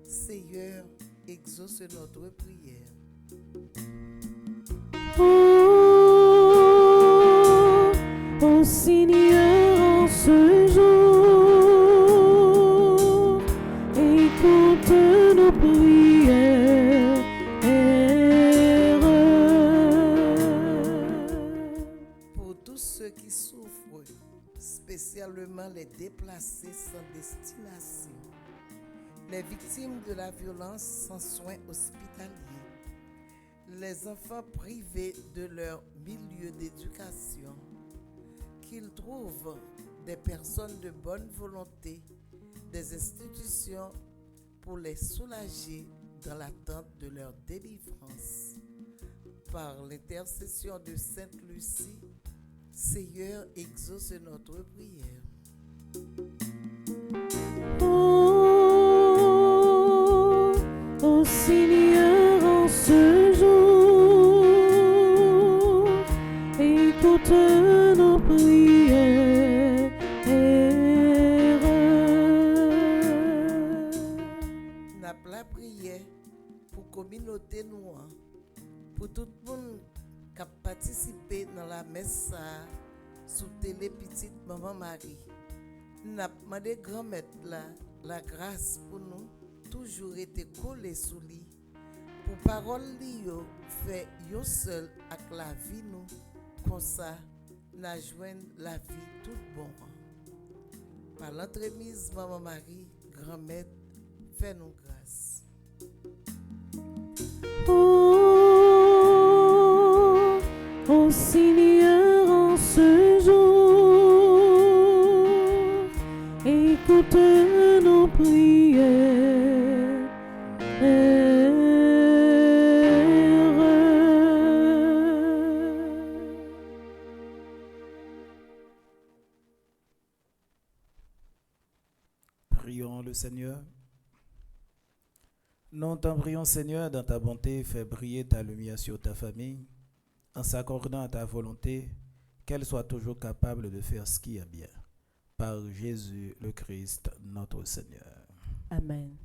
Seigneur, exauce notre prière. Ô Seigneur, en ce jour, écoute nos prières. Pour tous ceux qui souffrent, spécialement les déplacés sans destination, les victimes de la violence sans soins hospitaliers, les enfants privés de leur milieu d'éducation, qu'ils trouvent des personnes de bonne volonté, des institutions pour les soulager dans l'attente de leur délivrance. Par l'intercession de Sainte Lucie, Seigneur, exauce notre prière. Ô Seigneur, en ce jour, écoute nos prières. N'a pas prière pour communauté noire, pour tout le monde qui a participé dans la messe sous télé petite Maman Marie. N'a demandé grand maître la grâce pour nous toujours été collé sous lui pour parole li yo fait yo seul ak la vie nous comme ça n'a joindre la vie toute bon. Par l'entremise maman Marie, grand-mère, fais nous grâce. Ô Seigneur, en ce jour, écoute nos prières. Prions le Seigneur. Nous t'en prions, Seigneur, dans ta bonté, fais briller ta lumière sur ta famille, en s'accordant à ta volonté, qu'elle soit toujours capable de faire ce qui est bien. Par Jésus le Christ, notre Seigneur. Amen.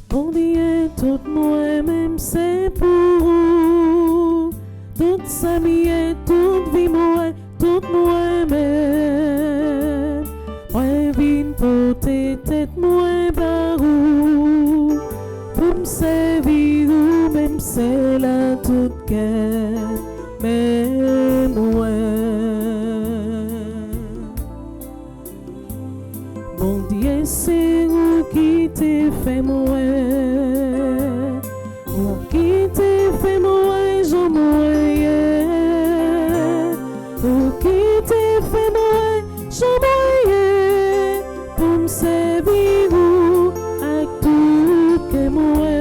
Bon Dieu, tout moi-même c'est pour vous. Toute sa vie, toute vie, toute moi-même. Moi vine porter tête, moi barou. Pour me servir, ou même c'est la toute cœur. Mais moi. Bon Dieu, c'est vous qui t'ai fait moi. Vous qui t'ai fait moi, j'en mourrai. Vous qui t'ai fait moi, j'en mourrai. Pour me servir vous à tout que moi.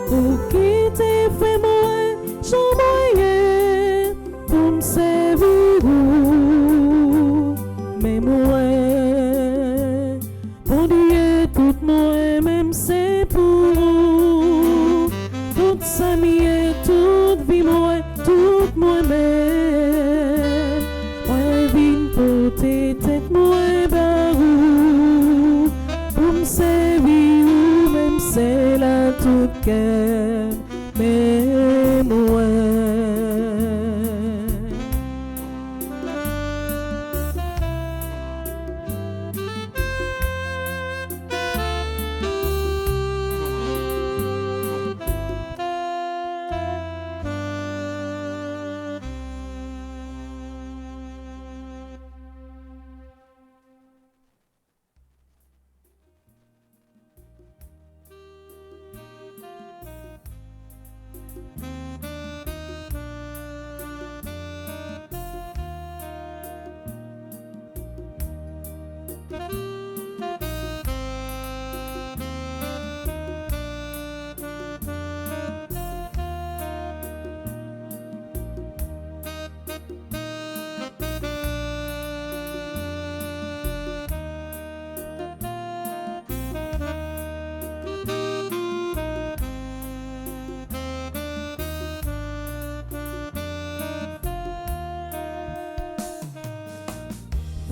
Vous qui t'ai fait moi, j'en mourrai. Pour me servir vous, mais moi. Bon Dieu, tout moi-même c'est pour vous. Toute sa vie, toute vie, moi, toute moi-même. Moi vine porter tête, moi barou. Pour me servir, ou même c'est la toute cœur. Mais moi.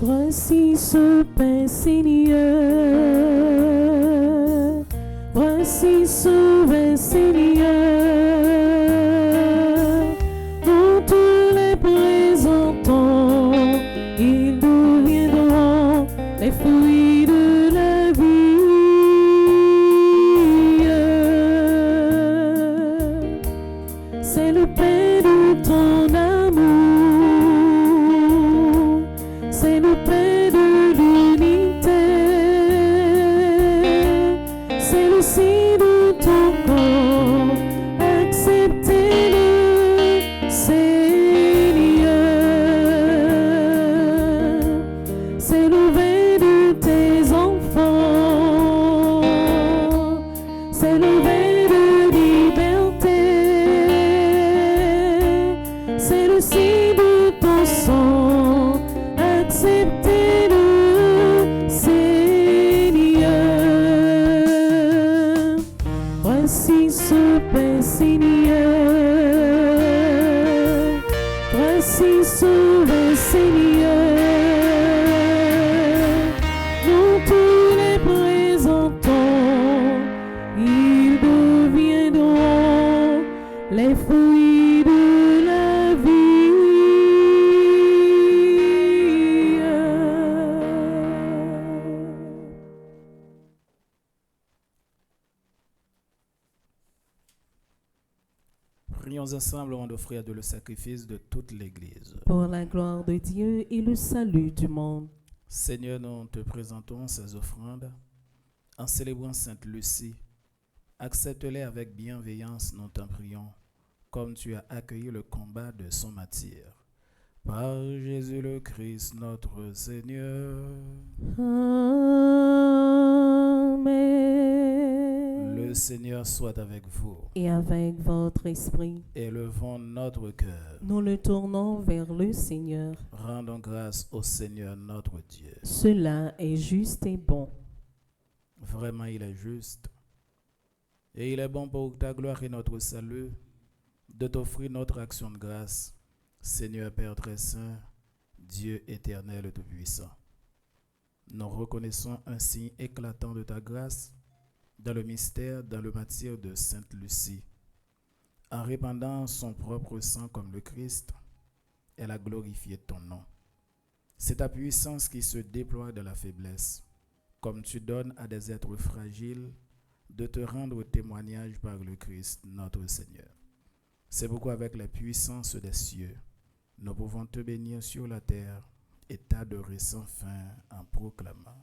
Voici ce pain, Seigneur. Voici ce vin, Seigneur. Nous te les présentons. Ils deviendront les fruits de la vie. C'est le pain de ton amour. C'est le pain de l'unité. C'est le signe de ton corps sauvés, Seigneur. Nous tous les présentons, ils deviendront les fruits de la vie. Prions ensemble avant d'offrir le sacrifice de toute l'Église. Pour la gloire de Dieu et le salut du monde. Seigneur, nous te présentons ces offrandes en célébrant Sainte Lucie. Accepte-les avec bienveillance, nous t'en prions, comme tu as accueilli le combat de son martyr. Par Jésus le Christ, notre Seigneur. Amen. Le Seigneur soit avec vous. Et avec votre esprit, Élevons notre cœur. nous le tournons vers le Seigneur. Rendons grâce au Seigneur notre Dieu. Cela est juste et bon. Vraiment, il est juste. Et il est bon pour ta gloire et notre salut de t'offrir notre action de grâce, Seigneur Père très saint, Dieu éternel et tout-puissant. Nous reconnaissons un signe éclatant de ta grâce dans le mystère, dans le martyre de Sainte Lucie. En répandant son propre sang comme le Christ, elle a glorifié ton nom. C'est ta puissance qui se déploie dans la faiblesse, comme tu donnes à des êtres fragiles de te rendre témoignage par le Christ, notre Seigneur. C'est pourquoi avec la puissance des cieux, nous pouvons te bénir sur la terre et t'adorer sans fin en proclamant.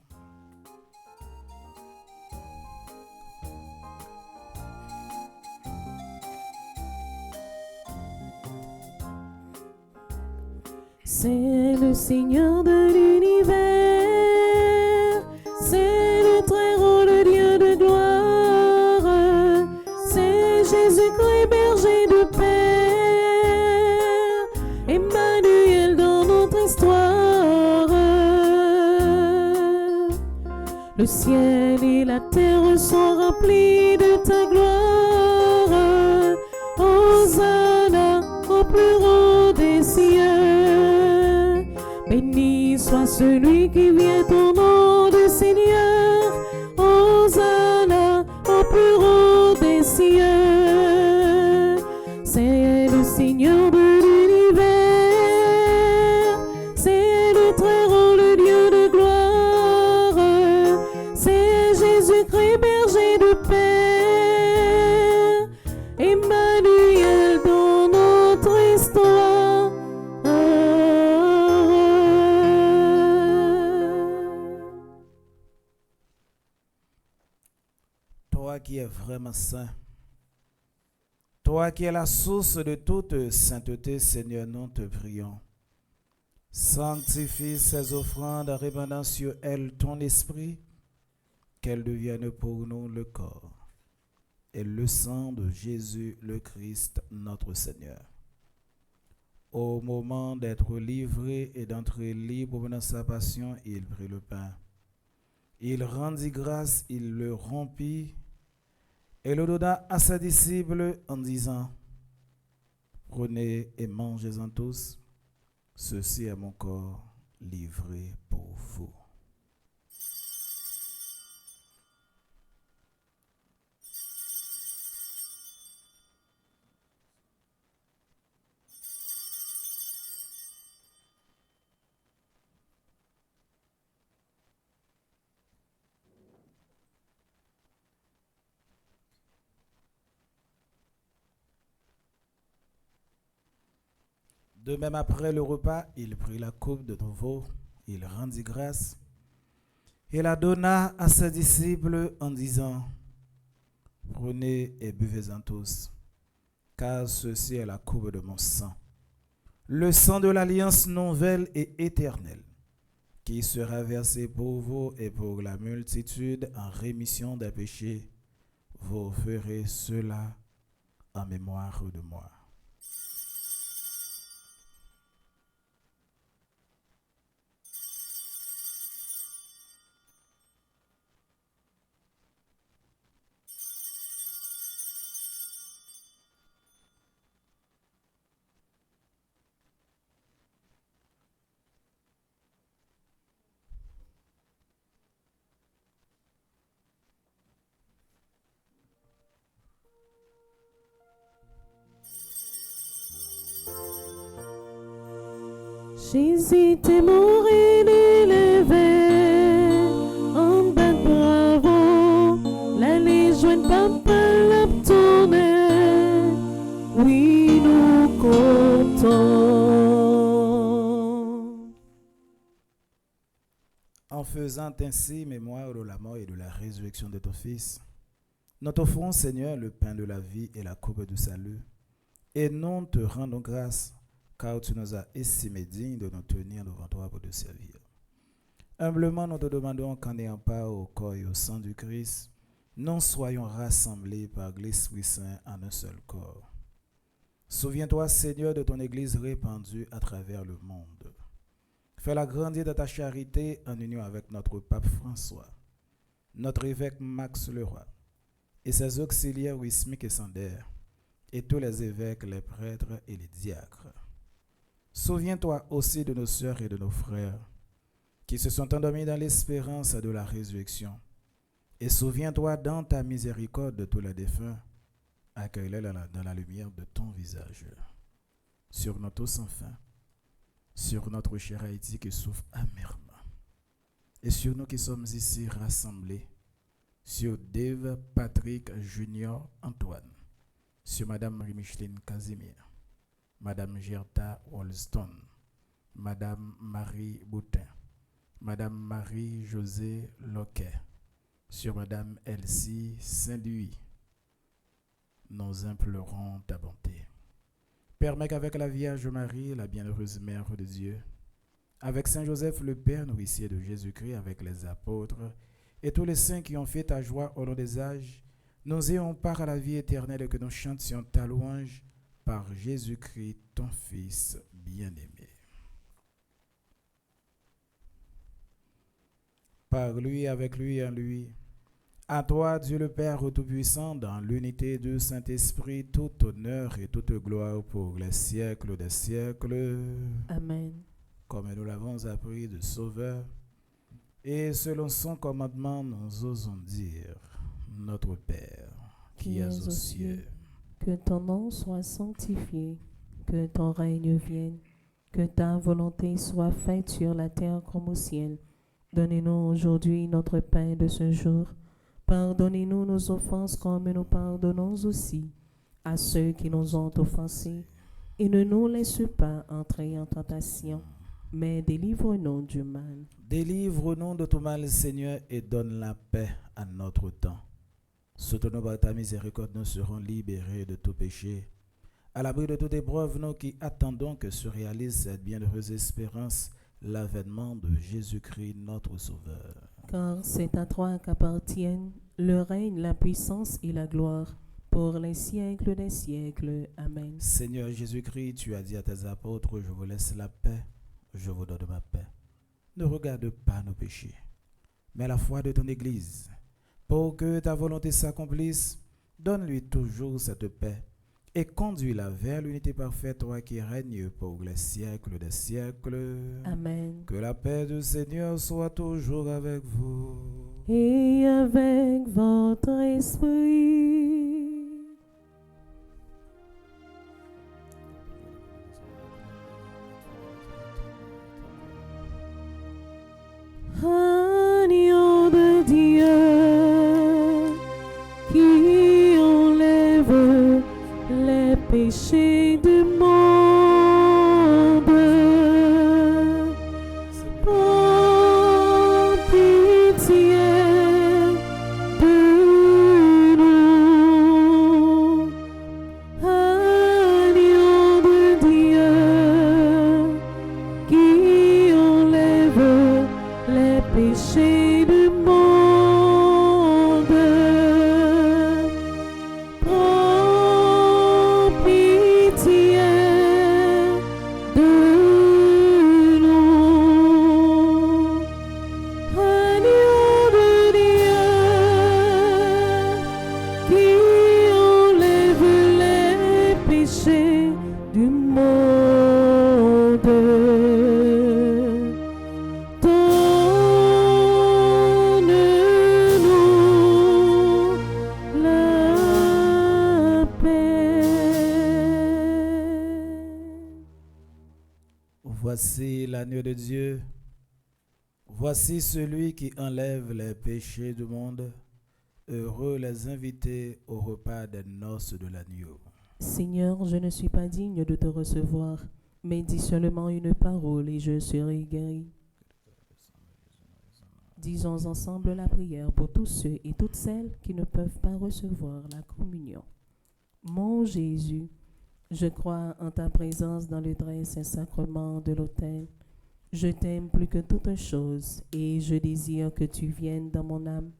C'est le Seigneur de l'univers, c'est le très haut, le Dieu de gloire, c'est Jésus-Christ, berger de paix, Emmanuel dans notre histoire. Le ciel et la terre sont remplis de ta gloire, Hosanna au plus haut des cieux. Béni soit celui qui vient au nom du Seigneur, Hosanna au plus haut des cieux. C'est le Seigneur de l'univers, c'est le très haut, le Dieu de gloire, c'est Jésus-Christ, berger de paix, Emmanuel dans notre histoire. Toi qui es vraiment saint, toi qui es la source de toute sainteté, Seigneur, nous te prions. Sanctifie ces offrandes en répandant sur elles ton esprit, qu'elles deviennent pour nous le corps et le sang de Jésus le Christ, notre Seigneur. Au moment d'être livré et d'entrer libre dans sa passion, il prit le pain. Il rendit grâce, il le rompit et le donna à ses disciples en disant: Prenez et mangez-en tous, ceci est mon corps livré pour vous. De même, après le repas, il prit la coupe de nouveau, il rendit grâce et la donna à ses disciples en disant: Prenez et buvez-en tous, car ceci est la coupe de mon sang, le sang de l'alliance nouvelle et éternelle, qui sera versé pour vous et pour la multitude en rémission des péchés. Vous ferez cela en mémoire de moi. Jésus t'es mort et élevé, en bas bravo, l'année jointe papa la tournée, oui nous comptons. En faisant ainsi mémoire de la mort et de la résurrection de ton Fils, nous t'offrons, Seigneur, le pain de la vie et la coupe du salut, et nous te rendons grâce, car tu nous as estimés dignes de nous tenir devant toi pour te servir. Humblement, nous te demandons qu'en ayant part au corps et au sang du Christ, nous soyons rassemblés par l'Esprit Saint en un seul corps. Souviens-toi, Seigneur, de ton Église répandue à travers le monde. Fais-la grandir de ta charité en union avec notre pape François, notre évêque Max Leroy, et ses auxiliaires Wismic et Sander, et tous les évêques, les prêtres et les diacres. Souviens-toi aussi de nos sœurs et de nos frères qui se sont endormis dans l'espérance de la résurrection. Et souviens-toi dans ta miséricorde de tous les défunts, accueille-les dans la lumière de ton visage. Sur nous tous enfin, sur notre cher Haïti qui souffre amèrement, et sur nous qui sommes ici rassemblés, sur Dave, Patrick, Junior, Antoine, sur Madame Marie-Micheline Casimir, Madame Gerta Wolston, Madame Marie Boutin, Madame Marie-Josée Loquet, sur Madame Elsie Saint-Louis. Nous implorons ta bonté. Permets qu'avec la Vierge Marie, la bienheureuse Mère de Dieu, avec Saint Joseph le Père nourricier de Jésus-Christ, avec les apôtres et tous les saints qui ont fait ta joie au long des âges, nous ayons part à la vie éternelle et que nous chantions ta louange par Jésus-Christ, ton Fils bien-aimé. Par lui, avec lui et en lui, à toi, Dieu le Père Tout-Puissant, dans l'unité du Saint-Esprit, tout honneur et toute gloire pour les siècles des siècles. Amen. Comme nous l'avons appris de Sauveur, et selon son commandement, nous osons dire, notre Père, qui es aux cieux, que ton nom soit sanctifié, que ton règne vienne, que ta volonté soit faite sur la terre comme au ciel. Donnez-nous aujourd'hui notre pain de ce jour. Pardonnez-nous nos offenses comme nous pardonnons aussi à ceux qui nous ont offensés. Et ne nous laisse pas entrer en tentation, mais délivre-nous du mal. Délivre-nous de tout mal, Seigneur, et donne la paix à notre temps. Soutenons par ta miséricorde, nous serons libérés de tout péché. À l'abri de toute épreuve, nous qui attendons que se réalise cette bienheureuse espérance, l'avènement de Jésus-Christ, notre Sauveur. Car c'est à toi qu'appartiennent le règne, la puissance et la gloire, pour les siècles des siècles. Amen. Seigneur Jésus-Christ, tu as dit à tes apôtres, je vous laisse la paix, je vous donne ma paix. Ne regarde pas nos péchés, mais la foi de ton Église. Pour que ta volonté s'accomplisse, donne-lui toujours cette paix et conduis-la vers l'unité parfaite, toi qui règnes pour les siècles des siècles. Amen. Que la paix du Seigneur soit toujours avec vous. Et avec votre esprit. Agneau de Dieu, qui enlève les péchés du monde, prends pitié de nous. Voici l'agneau de Dieu. Voici celui qui enlève les péchés du monde. Heureux les invités au repas des noces de l'agneau. Seigneur, je ne suis pas digne de te recevoir, mais dis seulement une parole et je serai guéri. Disons ensemble la prière pour tous ceux et toutes celles qui ne peuvent pas recevoir la communion. Mon Jésus, je crois en ta présence dans le très saint sacrement de l'autel. Je t'aime plus que toute chose et je désire que tu viennes dans mon âme.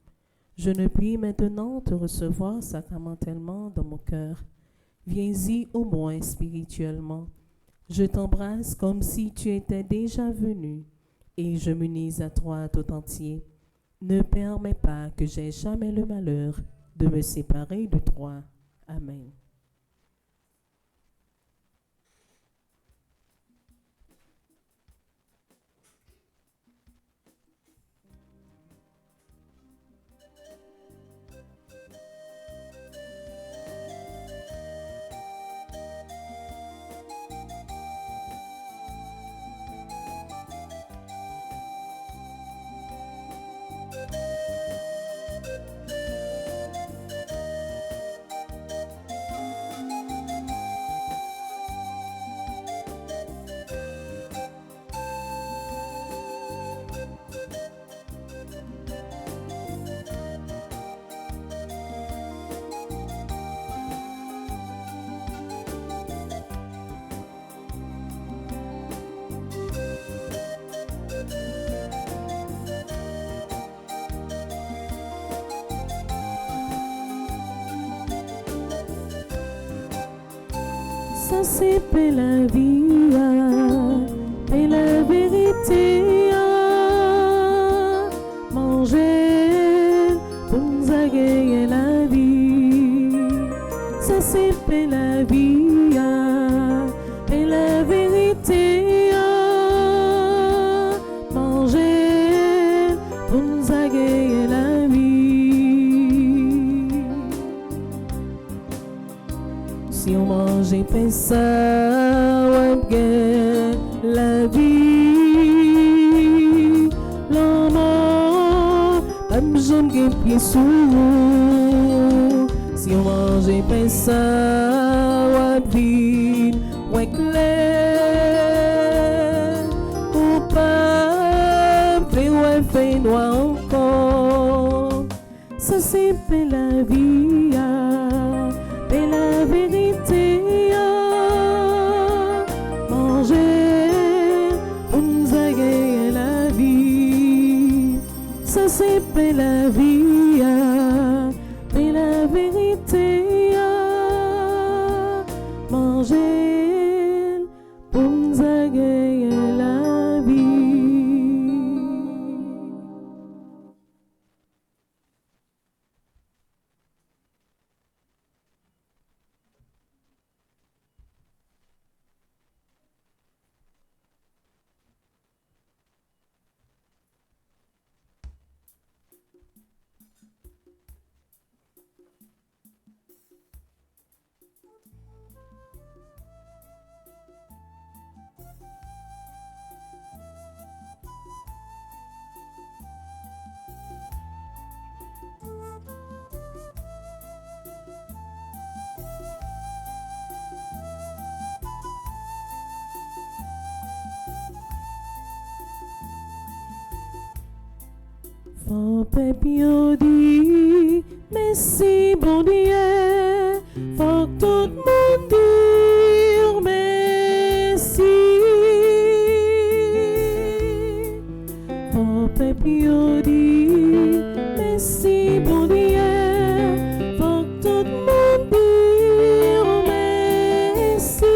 Je ne puis maintenant te recevoir sacramentellement dans mon cœur. Viens-y au moins spirituellement. Je t'embrasse comme si tu étais déjà venu et je m'unis à toi tout entier. Ne permets pas que j'aie jamais le malheur de me séparer de toi. Amen. Ça c'est pour la vie et la vérité. Manger pour nous gagner la vie. Ça c'est pour la vie et la vérité. Manger pour nous gagner la vie. Si on mange et fait ça, on gagne la vie. L'homme, même j'aime qu'un pied sous. Si on mange et fait ça, on vit, on clair. Ou pas, on fait noir encore. Ça c'est pour la vie, et la vérité. Manger pour nous gagner la vie. Ça c'est pour la vie et la vérité. Manger pour nous gagner la vie. Faut pas bien dire merci bon Dieu. Faut que tout le monde dise merci. Faut pas bien dire merci bon Dieu. Faut que tout le monde dise merci.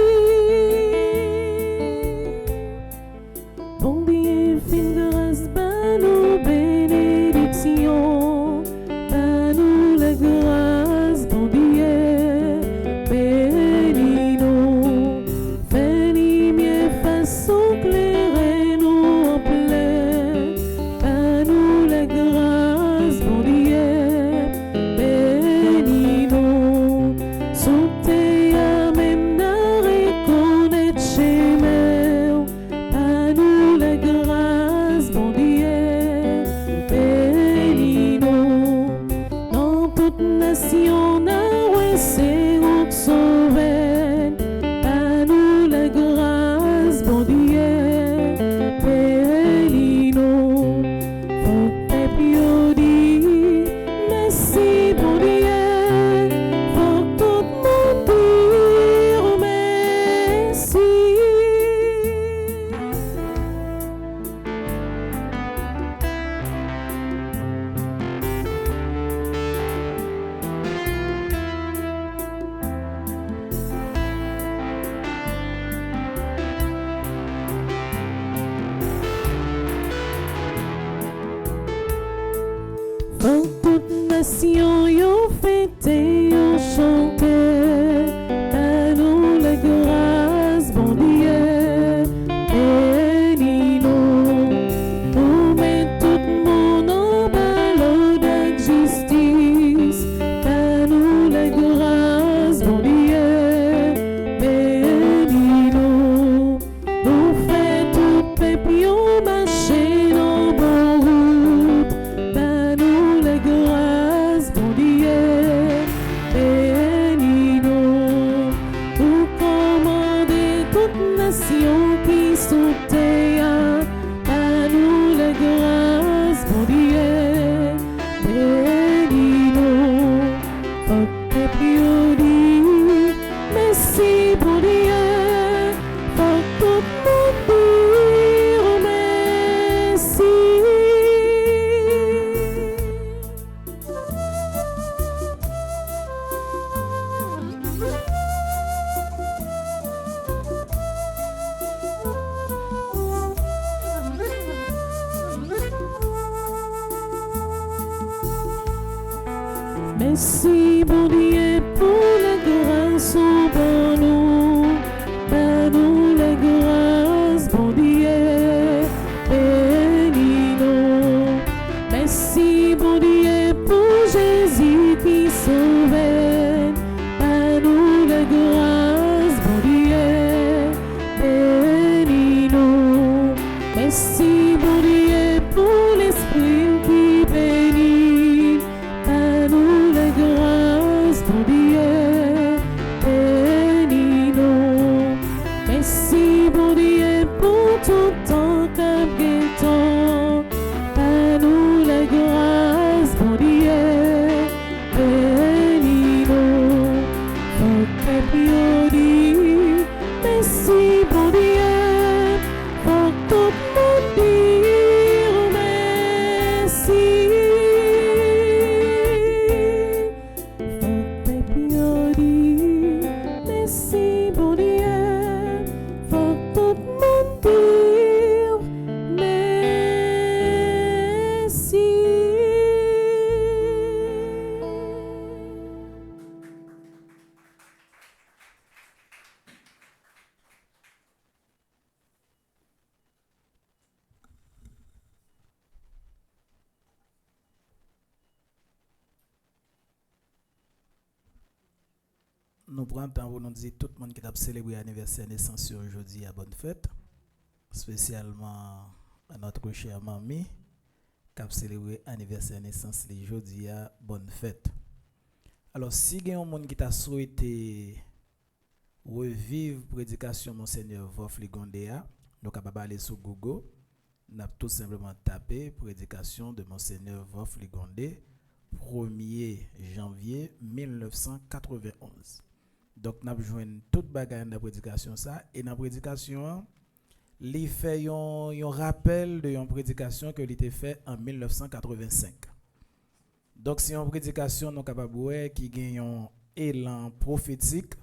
Bon Dieu fait grâce à nous bénédiction, à nous la grâce, bon Dieu, bénis-nous, fais-nous mieux façon claire nous en plein, à nous la grâce, bon Dieu, bénis-nous, sauter à même n'a reconnaître chez nous, à nous Quand toute nation yon fêté, yon chanté, à nous la grâce, bon Dieu, bénis-nous. Nous met tout le monde en ballot de justice, à nous la grâce, bon Dieu, bénis-nous. Nous fait tout peuple marcher dans bon route, à nous la grâce, bon Dieu, bénis-nous. Nous commander toute nation qui sous terre, à nous la grâce, bon Dieu, bénis-nous. Faut que peuple dit merci, bon Dieu. Faut que tout le monde dise merci. Merci, bon Dieu, pour la grâce au bon nous. Par nous la grâce, bon Dieu, bénis-nous. Merci, bon Dieu, pour Jésus qui sauve. Par nous la grâce, bon Dieu, bénis-nous. Merci, bon Dieu, pour l'Esprit qui bénit. Par nous la grâce, bon Dieu, bénis-nous. Merci, bon Dieu, pour tout temps qu'après temps. Par nous la grâce, bon Dieu, bénis-nous. Faut que peuple dise merci, bon Dieu. Faut que tout le monde dise merci. Faut que peuple dise merci, bon Dieu. Faut que tout le monde dise merci. Nous prenons le temps pour nous dire tout le monde qui a célébré l'anniversaire de naissance aujourd'hui à bonne fête, spécialement à notre chère mamie qui a célébré l'anniversaire de naissance aujourd'hui à bonne fête. Alors, si il y a un monde qui t'a souhaité revivre la prédication de Monseigneur Vof Ligondéa, nous sommes capables d'aller sur Google, nous avons tout simplement tapé prédication de Monseigneur Vof Ligondé, 1er janvier 1991. Donc, nous avons joué toute bagaille de la prédication ça, et dans la prédication, il fait un rappel de une prédication que était faite en 1985. Donc, c'est une prédication nous capable qui gagne un élan prophétique.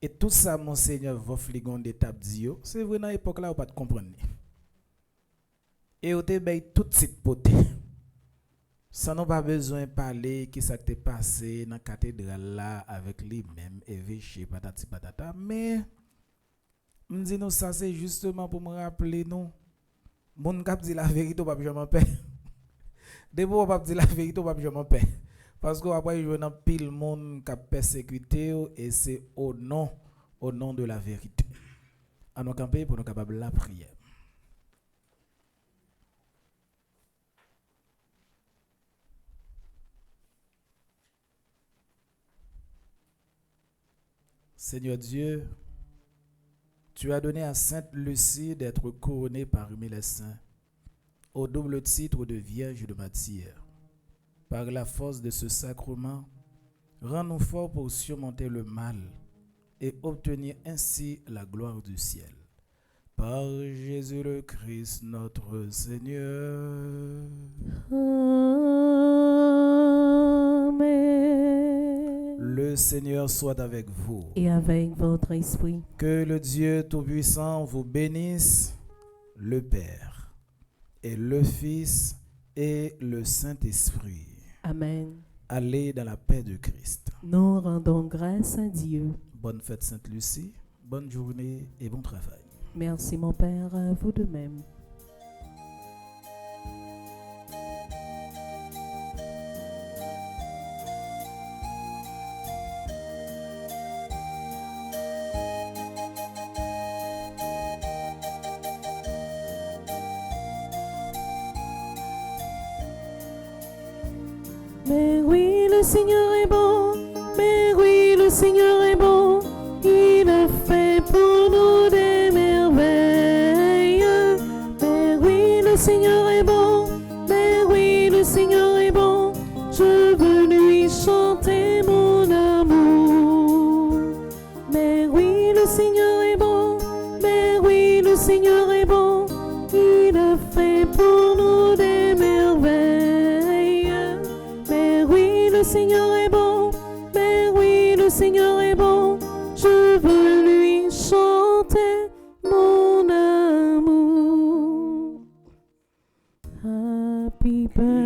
Et tout ça, Monseigneur Vof Ligondé tape dit, c'est vrai dans l'époque là, on pas comprendre. Et on te bay tout cette poté. Ça n'a pas besoin de parler qui s'est passé dans la cathédrale là avec lui-même, évêché, patati patata. Mais, me dit nous ça c'est justement pour me rappeler nous. Mon cap dit la vérité, on va jamais paix. Debout on va dire la vérité, on va jamais paix. Parce que après il y a pile monde qui a persécuté et c'est au nom de la vérité. À nous camper pour nous capables la prière. Seigneur Dieu, tu as donné à Sainte Lucie d'être couronnée parmi les saints, au double titre de Vierge de matière. Par la force de ce sacrement, rends-nous forts pour surmonter le mal et obtenir ainsi la gloire du ciel. Par Jésus le Christ, notre Seigneur. Amen. Le Seigneur soit avec vous. Et avec votre esprit. Que le Dieu Tout-Puissant vous bénisse, le Père et le Fils et le Saint-Esprit. Amen. Allez dans la paix de Christ. Nous rendons grâce à Dieu. Bonne fête Sainte-Lucie, bonne journée et bon travail. Merci mon Père, à vous de même. Mais oui, le Seigneur est bon, mais oui, le Seigneur est bon, il a fait pour nous des merveilles. Mais oui, le Seigneur est bon, mais oui, le Seigneur est bon, je veux lui chanter mon amour. Mais oui, le Seigneur est bon, mais oui, le Seigneur est bon, il a fait pour nous des merveilles. Le Seigneur est bon, mais oui, le Seigneur est bon, je veux lui chanter mon amour. Happy birthday.